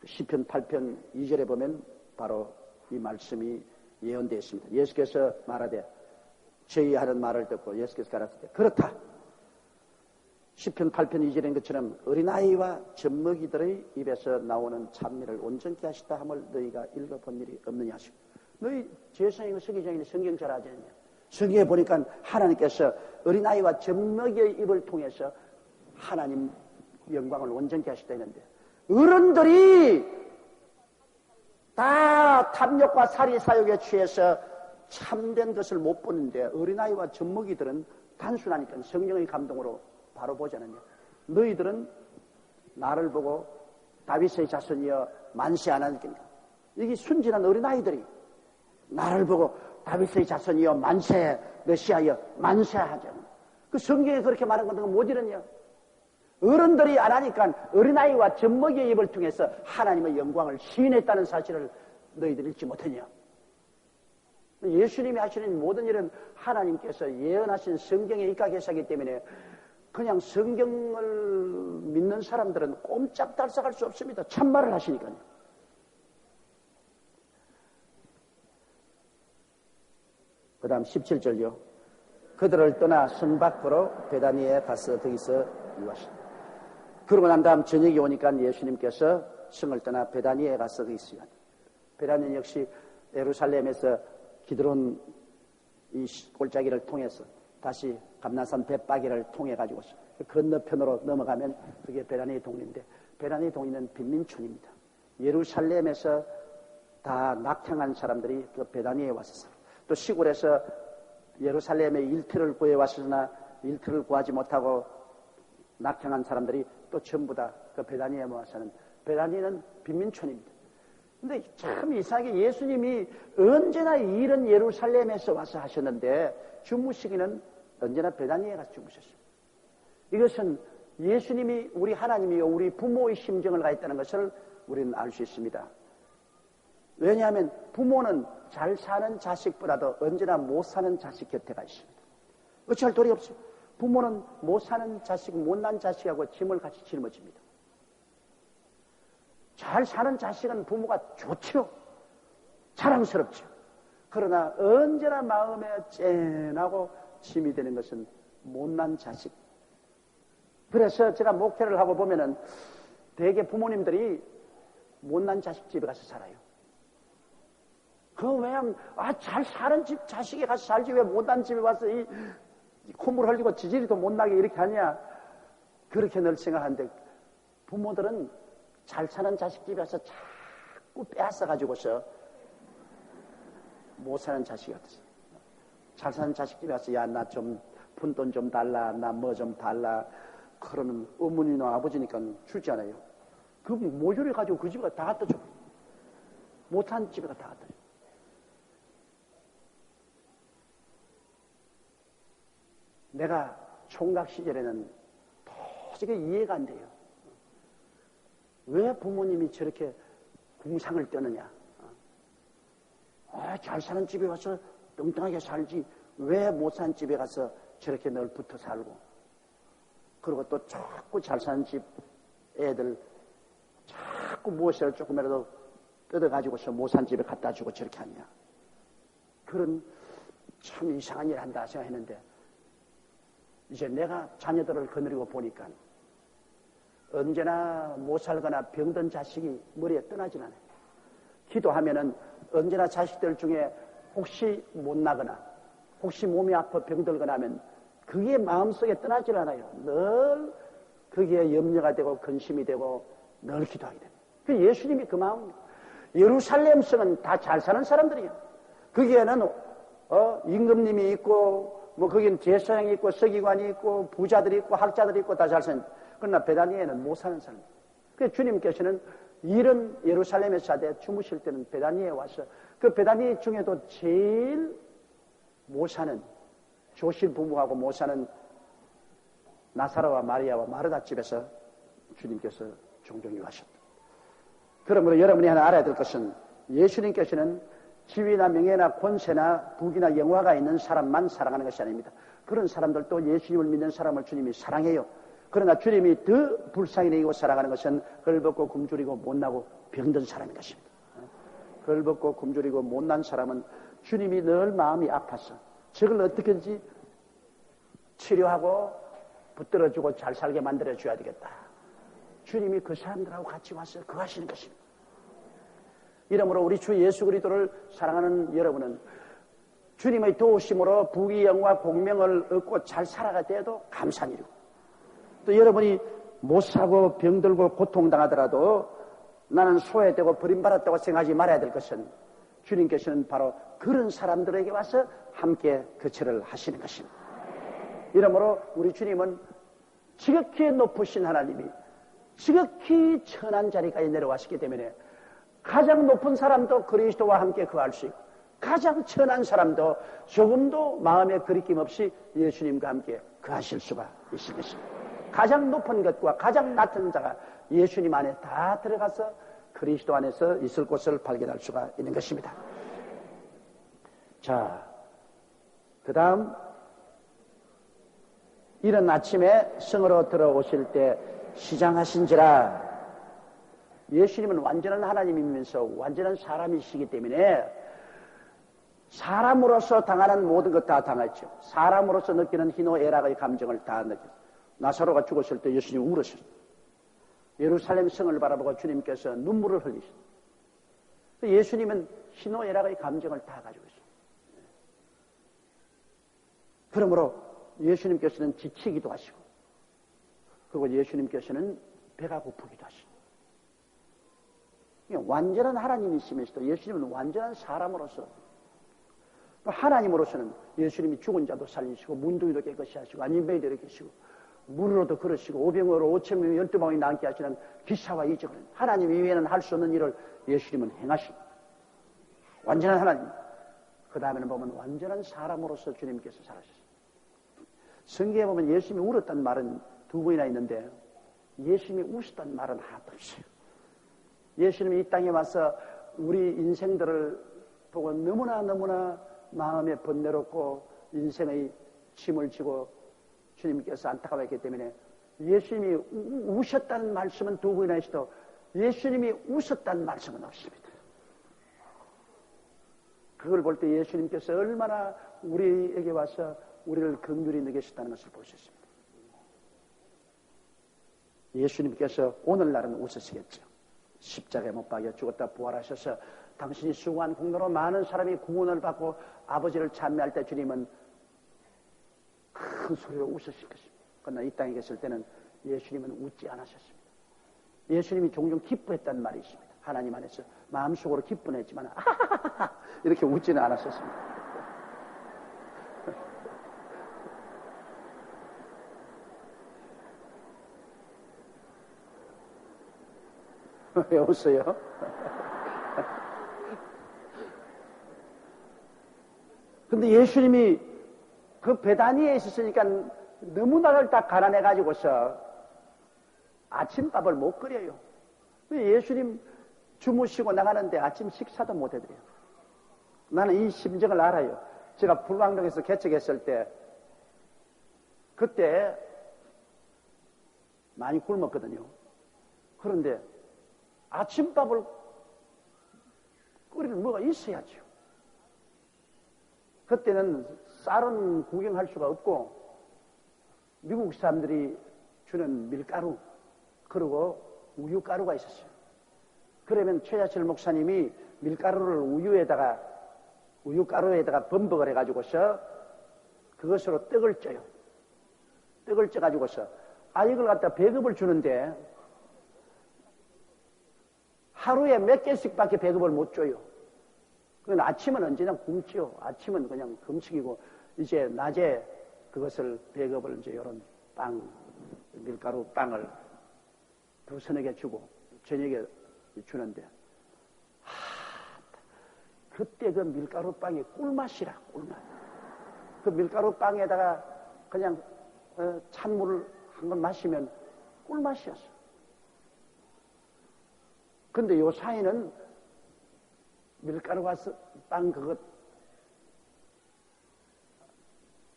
시편 8편 2절에 보면 바로 이 말씀이 예언되어 있습니다. 예수께서 말하되 저희 하는 말을 듣고 예수께서 가라사대 그렇다. 시편 8편 2절인 것처럼 어린아이와 젖먹이들의 입에서 나오는 찬미를 온전케 하시다 함을 너희가 읽어본 일이 없느냐 하시고 너희 제사장이나 서기장이나 성경 잘 아지 않냐? 성경에 보니까 하나님께서 어린아이와 젖먹이의 입을 통해서 하나님 영광을 온전케 하시다 했는데 어른들이 다 탐욕과 살이 사욕에 취해서 참된 것을 못 보는데 어린아이와 젖먹이들은 단순하니까 성령의 감동으로 바로 보지 않느냐. 너희들은 나를 보고 다윗의 자손이여 만세 안 하니까 이게 순진한 어린아이들이 나를 보고 다윗의 자손이여 만세 메시아여 만세하죠. 그 성경에 그렇게 말한 것은 못 이러냐. 어른들이 안 하니까 어린아이와 젖먹이의 입을 통해서 하나님의 영광을 시인했다는 사실을 너희들이 읽지 못했냐. 예수님이 하시는 모든 일은 하나님께서 예언하신 성경에 입각해서하기 때문에 그냥 성경을 믿는 사람들은 꼼짝달싹할 수 없습니다. 참말을 하시니까요. 그 다음 17절요. 그들을 떠나 성 밖으로 베다니에 가서 거기서 유하시다. 그러고 난 다음 저녁이 오니까 예수님께서 성을 떠나 베다니에 가서 거기서 유하시다. 베다니는 역시 예루살렘에서 기드론 이 골짜기를 통해서 다시 감난산 벳바기를 통해 가지고서 건너편으로 넘어가면 그게 베다니 동리인데 베다니 동리는 빈민촌입니다. 예루살렘에서 다 낙향한 사람들이 그 베다니에 와서 살아요. 또 시골에서 예루살렘에 일터를 구해왔으나 일터를 구하지 못하고 낙향한 사람들이 또 전부 다 그 베다니에 모여 사는 베다니는 빈민촌입니다. 근데 참 이상하게 예수님이 언제나 이런 예루살렘에서 와서 하셨는데 주무시기는 언제나 베다니에 가서 주무셨습니다. 이것은 예수님이 우리 하나님이 우리 부모의 심정을 가 있다는 것을 우리는 알 수 있습니다. 왜냐하면 부모는 잘 사는 자식보다도 언제나 못 사는 자식 곁에 가 있습니다. 어찌할 도리 없어요. 부모는 못 사는 자식, 못난 자식하고 짐을 같이 짊어집니다. 잘 사는 자식은 부모가 좋죠. 자랑스럽죠. 그러나 언제나 마음에 짠하고 짐이 되는 것은 못난 자식. 그래서 제가 목회를 하고 보면은 대개 부모님들이 못난 자식 집에 가서 살아요. 왜냐면, 잘 사는 집 자식이 가서 살지 왜 못난 집에 와서 이 콧물 흘리고 지지리도 못나게 이렇게 하냐. 그렇게 늘 생각하는데 부모들은 잘 사는 자식 집에 가서 자꾸 빼앗아가지고서 못 사는 자식이 어떠세요? 잘 사는 자식 집에 가서 야, 나 좀 푼돈 좀 달라, 나 뭐 좀 달라. 그러면 어머니나 아버지니까 주지 않아요. 그 모조리 가지고 그 집에 다 갖다 줘. 못한 집에 다 갖다 줘. 내가 총각 시절에는 도저히 이해가 안 돼요. 왜 부모님이 저렇게 궁상을 떠느냐. 잘 사는 집에 와서 뚱뚱하게 살지 왜 못 사는 집에 가서 저렇게 늘 붙어 살고, 그리고 또 자꾸 잘 사는 집 애들 자꾸 무엇이라도 조금이라도 뜯어가지고서 못 사는 집에 갖다 주고 저렇게 하냐. 그런 참 이상한 일 한다 생각했는데 이제 내가 자녀들을 거느리고 보니까 언제나 못 살거나 병든 자식이 머리에 떠나질 않아요. 기도하면은 언제나 자식들 중에 혹시 못 나거나 혹시 몸이 아파 병들거나 하면 그게 마음속에 떠나질 않아요. 늘 그게 염려가 되고 근심이 되고 늘 기도하게 됩니다. 그 예수님이 그 마음입니다. 예루살렘 성은 다 잘 사는 사람들이에요. 거기에는 임금님이 있고 뭐 거기는 제사장이 있고 서기관이 있고 부자들이 있고 학자들이 있고 다 잘 사는. 그러나 베다니에는 못 사는 사람. 그래서 주님께서는 이런 예루살렘에 사대 주무실 때는 베다니에 와서 그 베다니 중에도 제일 못 사는 조실 부부하고 못 사는 나사로와 마리아와 마르다 집에서 주님께서 종종 일하셨다. 그러므로 여러분이 하나 알아야 될 것은 예수님께서는 지위나 명예나 권세나 부귀나 영화가 있는 사람만 사랑하는 것이 아닙니다. 그런 사람들도 예수님을 믿는 사람을 주님이 사랑해요. 그러나 주님이 더 불쌍히 여기고 사랑하는 것은 걸벗고 굶주리고 못나고 병든 사람인 것입니다. 걸벗고 굶주리고 못난 사람은 주님이 늘 마음이 아파서 저걸 어떻게든지 치료하고 붙들어주고 잘 살게 만들어줘야 되겠다. 주님이 그 사람들하고 같이 와서 그거 하시는 것입니다. 이러므로 우리 주 예수 그리스도를 사랑하는 여러분은 주님의 도우심으로 부귀 영화 공명을 얻고 잘 살아가 돼도 감사한 일이고, 또 여러분이 못 사고 병들고 고통당하더라도 나는 소외되고 버림받았다고 생각하지 말아야 될 것은 주님께서는 바로 그런 사람들에게 와서 함께 거처를 하시는 것입니다. 이러므로 우리 주님은 지극히 높으신 하나님이 지극히 천한 자리까지 내려왔기 때문에 가장 높은 사람도 그리스도와 함께 거할 수 있고 가장 천한 사람도 조금도 마음에 거리낌 없이 예수님과 함께 거하실 수가 있을 것입니다. 가장 높은 것과 가장 낮은 자가 예수님 안에 다 들어가서 그리스도 안에서 있을 곳을 발견할 수가 있는 것입니다. 자, 그 다음 이른 아침에 성으로 들어오실 때 시장하신지라. 예수님은 완전한 하나님이면서 완전한 사람이시기 때문에 사람으로서 당하는 모든 것 다 당했죠. 사람으로서 느끼는 희노애락의 감정을 다 느꼈어요. 나사로가 죽었을 때 예수님이 울으셨어요. 예루살렘 성을 바라보고 주님께서 눈물을 흘리셨어요. 예수님은 희노애락의 감정을 다 가지고 있어요. 그러므로 예수님께서는 지치기도 하시고, 그리고 예수님께서는 배가 고프기도 하시고, 완전한 하나님이시면서도 예수님은 완전한 사람으로서, 하나님으로서는 예수님이 죽은 자도 살리시고 문둥이도 깨끗이 하시고 안진뱅이도 일으키시고 물으로도 걸으시고 오병으로 5,000명이 12방울이 남게 하시는 기사와 이적을 하나님 이외에는 할 수 없는 일을 예수님은 행하십니다. 완전한 하나님. 그 다음에는 보면 완전한 사람으로서 주님께서 살아셨습니다. 성경에 보면 예수님이 울었다는 말은 두 번이나 있는데 예수님이 우셨다는 말은 하나도 없어요. 예수님이 이 땅에 와서 우리 인생들을 보고 너무나 마음에 번뇌롭고 인생의 짐을 지고 주님께서 안타까웠기 때문에 예수님이 우셨다는 말씀은 두 번이나 있어도 예수님이 웃었다는 말씀은 없습니다. 그걸 볼 때 예수님께서 얼마나 우리에게 와서 우리를 긍휼히 여기셨다는 것을 볼 수 있습니다. 예수님께서 오늘날은 웃으시겠죠. 십자가에 못 박여 죽었다 부활하셔서 당신이 수고한 공로로 많은 사람이 구원을 받고 아버지를 찬미할 때 주님은 큰 소리로 웃으실 것입니다. 그러나 이 땅에 계실 때는 예수님은 웃지 않으셨습니다. 예수님이 종종 기뻐했다는 말이 있습니다. 하나님 안에서 마음속으로 기뻐는 했지만 이렇게 웃지는 않았었습니다. 왜 웃어요? 근데 예수님이 그 베다니에 있었으니까 너무 나를 다 가난해가지고서 아침밥을 못 끓여요. 예수님 주무시고 나가는데 아침 식사도 못 해드려요. 나는 이 심정을 알아요. 제가 불광동에서 개척했을 때 그때 많이 굶었거든요. 그런데 아침밥을 끓일 뭐가 있어야죠. 그때는 쌀은 구경할 수가 없고 미국 사람들이 주는 밀가루 그리고 우유가루가 있었어요. 그러면 최자철 목사님이 밀가루를 우유가루에다가 범벅을 해가지고서 그것으로 떡을 쪄요. 떡을 쪄가지고서 이걸 갖다 배급을 주는데 하루에 몇 개씩밖에 배급을 못 줘요. 그건 아침은 언제나 굶지요. 아침은 그냥 금식이고 이제 낮에 그것을 배급을 이제 이런 빵, 밀가루 빵을 두서너 개 주고 저녁에 주는데 그때 그 밀가루 빵이 꿀맛이라 꿀맛. 그 밀가루 빵에다가 그냥 찬물을 한 번 마시면 꿀맛이었어. 근데 요 사이는 밀가루가 빵 그것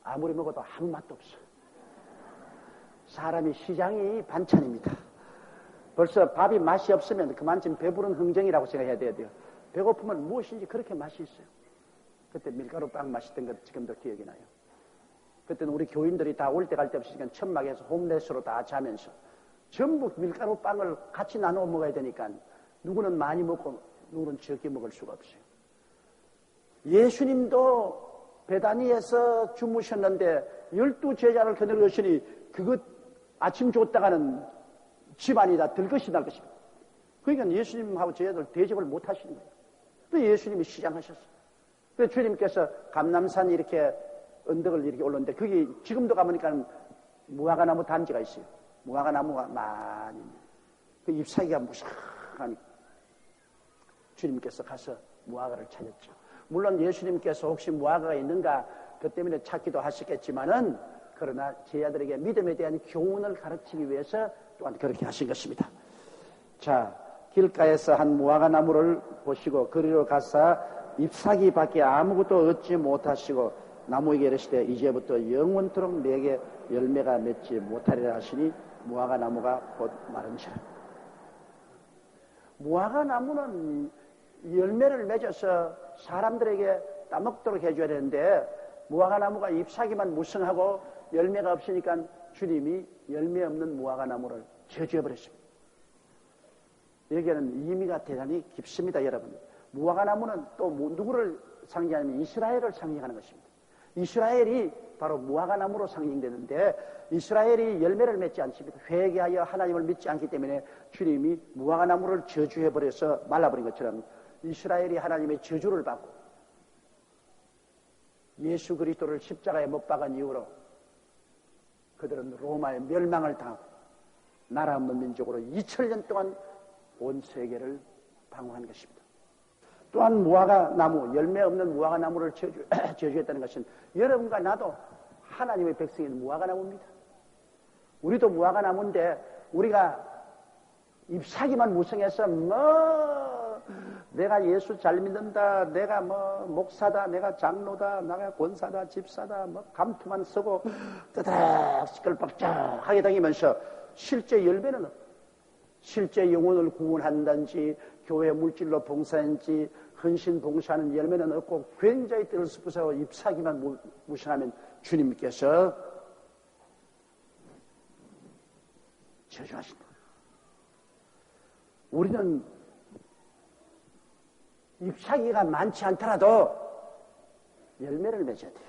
아무리 먹어도 아무 맛도 없어. 사람이 시장이 반찬입니다. 벌써 밥이 맛이 없으면 그만큼 배부른 흥정이라고 생각해야 돼요. 배고프면 무엇인지 그렇게 맛이 있어요. 그때 밀가루 빵 맛있던 것 지금도 기억이 나요. 그때는 우리 교인들이 다 올 때 갈 때 없이 천막에서 홈레스로 다 자면서 전부 밀가루 빵을 같이 나눠 먹어야 되니까 누구는 많이 먹고 누구는 적게 먹을 수가 없어요. 예수님도 베다니에서 주무셨는데 12제자를 거느리시니 그것 아침 줬다가는 집안이 다 들것이 날 것입니다. 그러니까 예수님하고 제자들 대접을 못 하시는 거예요. 또 예수님이 시장하셨어요. 그래서 주님께서 감람산이 이렇게 언덕을 이렇게 올랐는데 거기 지금도 가보니까 무화과나무 단지가 있어요. 무화과나무가 많이 그 잎사귀가 무성하니 주님께서 가서 무화과를 찾았죠. 물론 예수님께서 혹시 무화과가 있는가 그 때문에 찾기도 하셨겠지만은 그러나 제자들에게 믿음에 대한 교훈을 가르치기 위해서 또한 그렇게 하신 것입니다. 자, 길가에서 한 무화과 나무를 보시고 그리로 가서 잎사귀밖에 아무것도 얻지 못하시고 나무에게 이르시되 이제부터 영원토록 내게 열매가 맺지 못하리라 하시니 무화과 나무가 곧 마른지라. 무화과 나무는 열매를 맺어서 사람들에게 따먹도록 해줘야 되는데 무화과 나무가 잎사귀만 무성하고 열매가 없으니까 주님이 열매 없는 무화과 나무를 저주해버렸습니다. 여기에는 의미가 대단히 깊습니다, 여러분. 무화과 나무는 또 누구를 상징하냐면 이스라엘을 상징하는 것입니다. 이스라엘이 바로 무화과 나무로 상징되는데 이스라엘이 열매를 맺지 않습니다. 회개하여 하나님을 믿지 않기 때문에 주님이 무화과 나무를 저주해버려서 말라버린 것처럼 이스라엘이 하나님의 저주를 받고 예수 그리스도를 십자가에 못 박은 이후로 그들은 로마의 멸망을 당하고 나라 없는 민족으로 2000년 동안 온 세계를 방황한 것입니다. 또한 무화과 나무, 열매 없는 무화과 나무를 저주했다는 것은 여러분과 나도 하나님의 백성인 무화과 나무입니다. 우리도 무화과 나무인데 우리가 잎사귀만 무성해서 내가 예수 잘 믿는다, 내가 뭐 목사다, 내가 장로다, 내가 권사다, 집사다, 뭐 감투만 쓰고 뜨드락 시끌벅적하게 다니면서 실제 열매는 실제 영혼을 구원한다든지 교회 물질로 봉사한지 헌신 봉사하는 열매는 없고 굉장히 떨스부사고 잎사귀만 무신하면 주님께서 저주하신다. 우리는 잎사귀가 많지 않더라도 열매를 맺어야 돼요.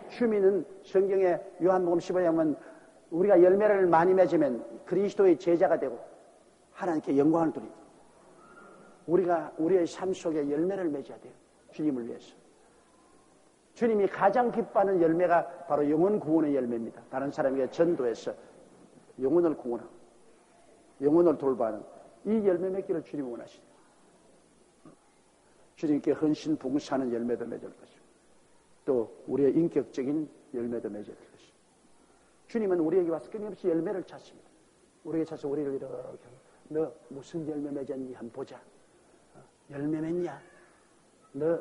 주민은 성경에 요한복음 15장은 우리가 열매를 많이 맺으면 그리스도의 제자가 되고 하나님께 영광을 돌립니다. 우리가 우리의 삶 속에 열매를 맺어야 돼요. 주님을 위해서. 주님이 가장 기뻐하는 열매가 바로 영혼 구원의 열매입니다. 다른 사람에게 전도해서 영혼을 구원하고 영혼을 돌보는 이 열매 맺기를 주님이 원하시죠. 주님께 헌신 봉사하는 열매도 맺을 것이고 또 우리의 인격적인 열매도 맺을 것이고 주님은 우리에게 와서 끊임없이 열매를 찾습니다. 우리에게 찾아서 우리를 이렇게 너 무슨 열매 맺었니 한번 보자. 열매 맺냐? 너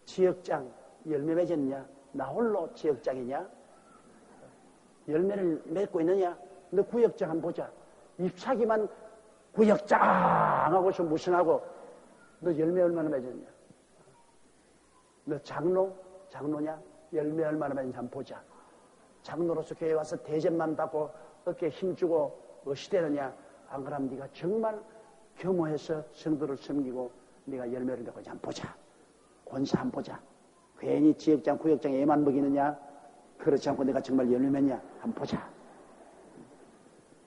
지역장 열매 맺었냐? 나 홀로 지역장이냐? 열매를 맺고 있느냐? 너 구역장 한번 보자. 잎사귀만 구역장 하고서 무슨하고 너 열매 얼마나 맺었냐? 너 장로냐? 열매 얼마나 맺었냐 한번 보자. 장로로서 교회에 와서 대접만 받고 어깨에 힘주고 어시되느냐? 안 그러면 네가 정말 겸허해서 성도를 섬기고 네가 열매를 맺고 한번 보자. 권사 한번 보자. 괜히 지역장, 구역장에 애만 먹이느냐? 그렇지 않고 내가 정말 열매 맺냐? 한번 보자.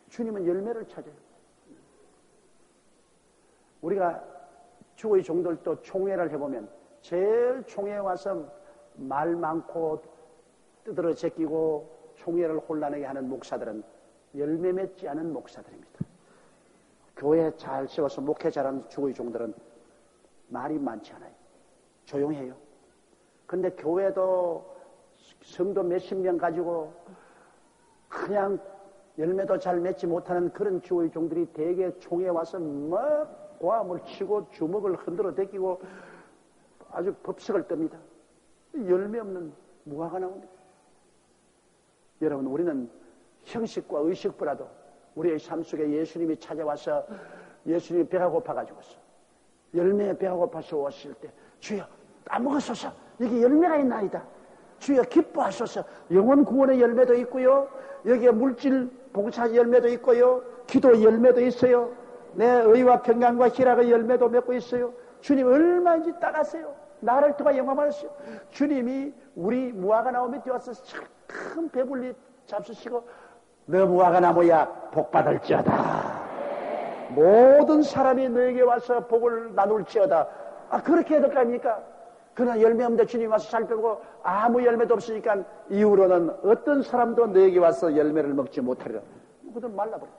주님은 열매를 찾아요. 우리가 주의 종들도 총회를 해보면 제일 총회에 와서 말 많고 뜯어러 제끼고 총회를 혼란하게 하는 목사들은 열매 맺지 않은 목사들입니다. 교회 잘 세워서 목회 잘하는 주의 종들은 말이 많지 않아요. 조용해요. 근데 교회도 성도 몇십 명 가지고 그냥 열매도 잘 맺지 못하는 그런 주의 종들이 대개 총회에 와서 막 고함을 치고 주먹을 흔들어 대끼고 아주 법석을 뜹니다. 열매 없는 무화가 나옵니다. 여러분, 우리는 형식과 의식보다도 우리의 삶 속에 예수님이 찾아와서 예수님이 배가 고파가지고서 열매에 배가 고파서 왔을 때 주여 따먹으소서 여기 열매가 있나이다. 주여 기뻐하소서. 영혼 구원의 열매도 있고요. 여기에 물질 봉사 열매도 있고요. 기도 열매도 있어요. 내 의와 평강과 희락의 열매도 맺고 있어요. 주님 얼마인지 따라하세요. 나를 통해 영광 받으시오. 주님이 우리 무화과 나무 밑에 와서 큰 배불리 잡수시고 너 무화과 나무야 복 받을지어다. 모든 사람이 너에게 와서 복을 나눌지어다. 그렇게 해야 될 거 아닙니까? 그러나 열매 없는데 주님 와서 살펴보고 아무 열매도 없으니까 이후로는 어떤 사람도 너에게 와서 열매를 먹지 못하리라. 그것은 말라버려.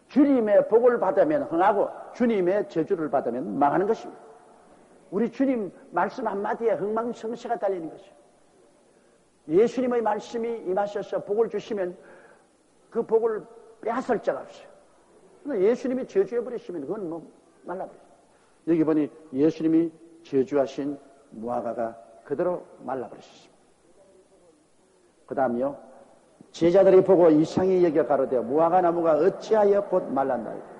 주님의 복을 받으면 흥하고 주님의 저주를 받으면 망하는 것입니다. 우리 주님 말씀 한마디에 흥망성쇠가 달리는 것이죠. 예수님의 말씀이 임하셔서 복을 주시면 그 복을 빼앗을 자가 없어요. 그러나 예수님이 저주해버리시면 그건 뭐 말라버려요. 여기 보니 예수님이 저주하신 무화과가 그대로 말라버리셨습니다. 그 다음요. 제자들이 보고 이상히 여겨 가로되 무화과 나무가 어찌하여 곧 말랐나이까.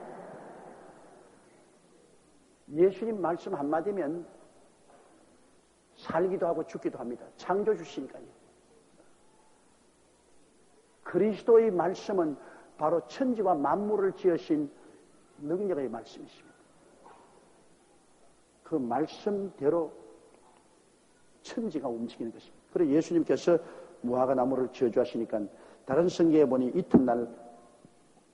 예수님 말씀 한마디면 살기도 하고 죽기도 합니다. 창조 주시니까요. 그리스도의 말씀은 바로 천지와 만물을 지으신 능력의 말씀이십니다. 그 말씀대로 천지가 움직이는 것입니다. 그래서 예수님께서 무화과 나무를 저주하시니까 다른 성경에 보니 이튿날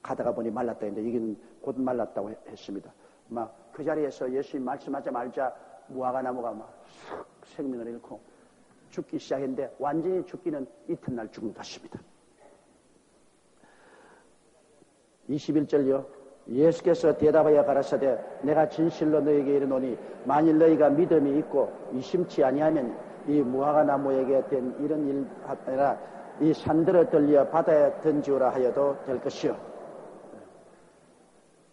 가다가 보니 말랐다 했는데 여기는 곧 말랐다고 했습니다. 막 그 자리에서 예수님 말씀하자마자 무화과 나무가 막 생명을 잃고 죽기 시작했는데 완전히 죽기는 이튿날 죽은 것입니다. 21절요. 예수께서 대답하여 가라사대 내가 진실로 너에게 이르노니 만일 너희가 믿음이 있고 의심치 아니하면 이 무화과 나무에게 된 이런 일 하라 이 산들을 들려 바다에 던지오라 하여도 될 것이요.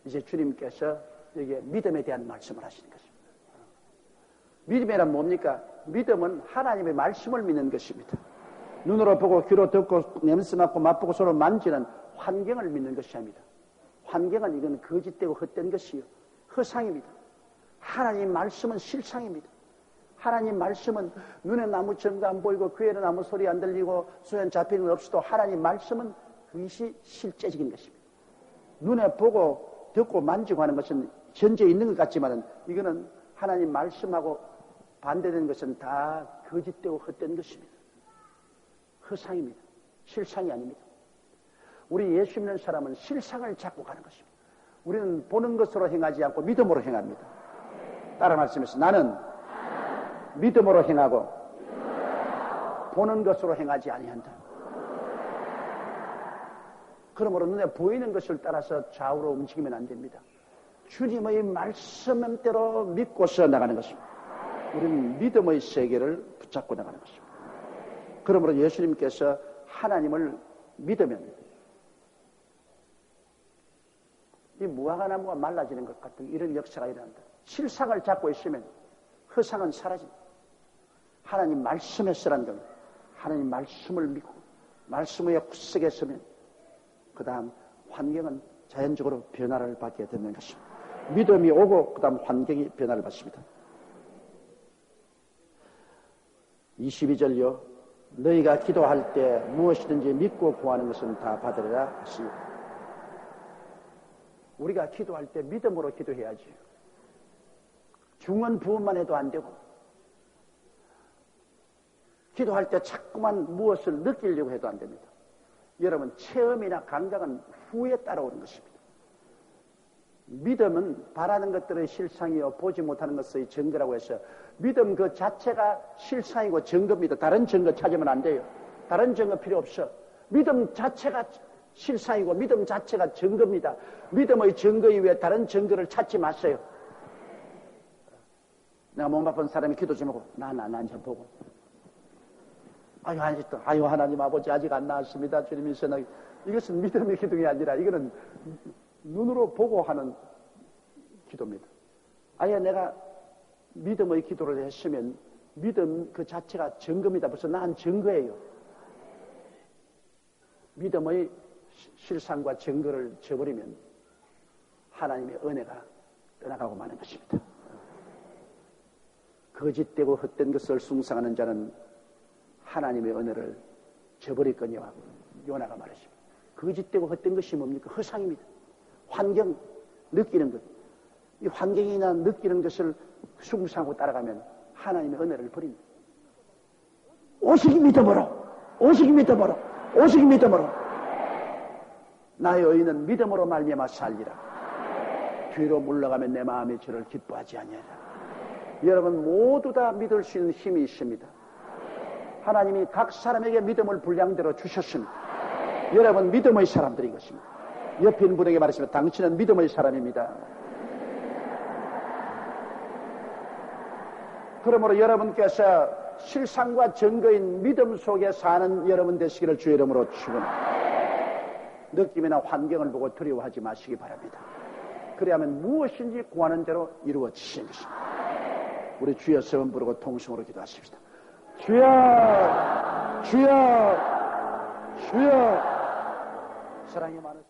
이제 주님께서 여기에 믿음에 대한 말씀을 하시는 것입니다. 믿음이란 뭡니까? 믿음은 하나님의 말씀을 믿는 것입니다. 눈으로 보고 귀로 듣고 냄새 맡고 맛보고 서로 만지는 환경을 믿는 것이 아닙니다. 환경은 이건 거짓되고 헛된 것이요 허상입니다. 하나님 말씀은 실상입니다. 하나님 말씀은 눈에 아무 증거 안 보이고 귀에는 아무 소리 안 들리고 손에 잡히는 것 없어도 하나님 말씀은 그것이 실제적인 것입니다. 눈에 보고 듣고 만지고 하는 것은 현재 있는 것 같지만 이거는 하나님 말씀하고 반대되는 것은 다 거짓되고 헛된 것입니다. 허상입니다. 실상이 아닙니다. 우리 예수 믿는 사람은 실상을 잡고 가는 것입니다. 우리는 보는 것으로 행하지 않고 믿음으로 행합니다. 따라 말씀해서 나는 믿음으로 행하고 보는 것으로 행하지 아니한다. 그러므로 눈에 보이는 것을 따라서 좌우로 움직이면 안 됩니다. 주님의 말씀대로 믿고서 나가는 것입니다. 우리는 믿음의 세계를 붙잡고 나가는 것입니다. 그러므로 예수님께서 하나님을 믿으면 이 무화과나무가 말라지는 것 같은 이런 역사가 일어난다. 실상을 잡고 있으면 허상은 사라집니다. 하나님 말씀에 쓰란 건 하나님 말씀을 믿고 말씀 위에 굳세게 서면 그 다음 환경은 자연적으로 변화를 받게 되는 것입니다. 믿음이 오고 그 다음 환경이 변화를 받습니다. 22절요. 너희가 기도할 때 무엇이든지 믿고 구하는 것은 다 받으리라 하시니 우리가 기도할 때 믿음으로 기도해야지. 중언 부언만 해도 안 되고 기도할 때 자꾸만 무엇을 느끼려고 해도 안 됩니다. 여러분 체험이나 감각은 후에 따라오는 것입니다. 믿음은 바라는 것들의 실상이요 보지 못하는 것의 증거라고 해서 믿음 그 자체가 실상이고 증거입니다. 다른 증거 찾으면 안 돼요. 다른 증거 필요 없어. 믿음 자체가 실상이고 믿음 자체가 증거입니다. 믿음의 증거 이외에 다른 증거를 찾지 마세요. 내가 몸 아픈 사람이 기도 좀 하고 난 좀 보고 아유 하나님 아버지 아직 안 나왔습니다. 주님이 선하게 이것은 믿음의 기도가 아니라 이거는 눈으로 보고 하는 기도입니다. 아예 내가 믿음의 기도를 했으면 믿음 그 자체가 증거입니다. 벌써 난 증거예요. 믿음의 실상과 증거를 저버리면 하나님의 은혜가 떠나가고 마는 것입니다. 거짓되고 헛된 것을 숭상하는 자는 하나님의 은혜를 저버리거니와 요나가 말했습니다. 거짓되고 헛된 것이 뭡니까? 허상입니다. 환경, 느끼는 것. 이 환경이나 느끼는 것을 숭상하고 따라가면 하나님의 은혜를 버립니다. 오직이 믿음으로, 오직이 믿음으로, 오직이 믿음으로. 나의 의인은 믿음으로 말미암아 살리라. 뒤로 물러가면 내 마음이 저를 기뻐하지 아니하리라. 여러분 모두 다 믿을 수 있는 힘이 있습니다. 하나님이 각 사람에게 믿음을 분량대로 주셨습니다. 여러분 믿음의 사람들인 것입니다. 옆에 있는 분에게 말했습니다. 당신은 믿음의 사람입니다. 그러므로 여러분께서 실상과 증거인 믿음 속에 사는 여러분 되시기를 주의 이름으로 축원합니다. 느낌이나 환경을 보고 두려워하지 마시기 바랍니다. 그래야만 무엇인지 구하는 대로 이루어지시는 것입니다. 우리 주여 성은 부르고 통성으로 기도하십시다. 주여 주여 주여 사랑이 많으십니다.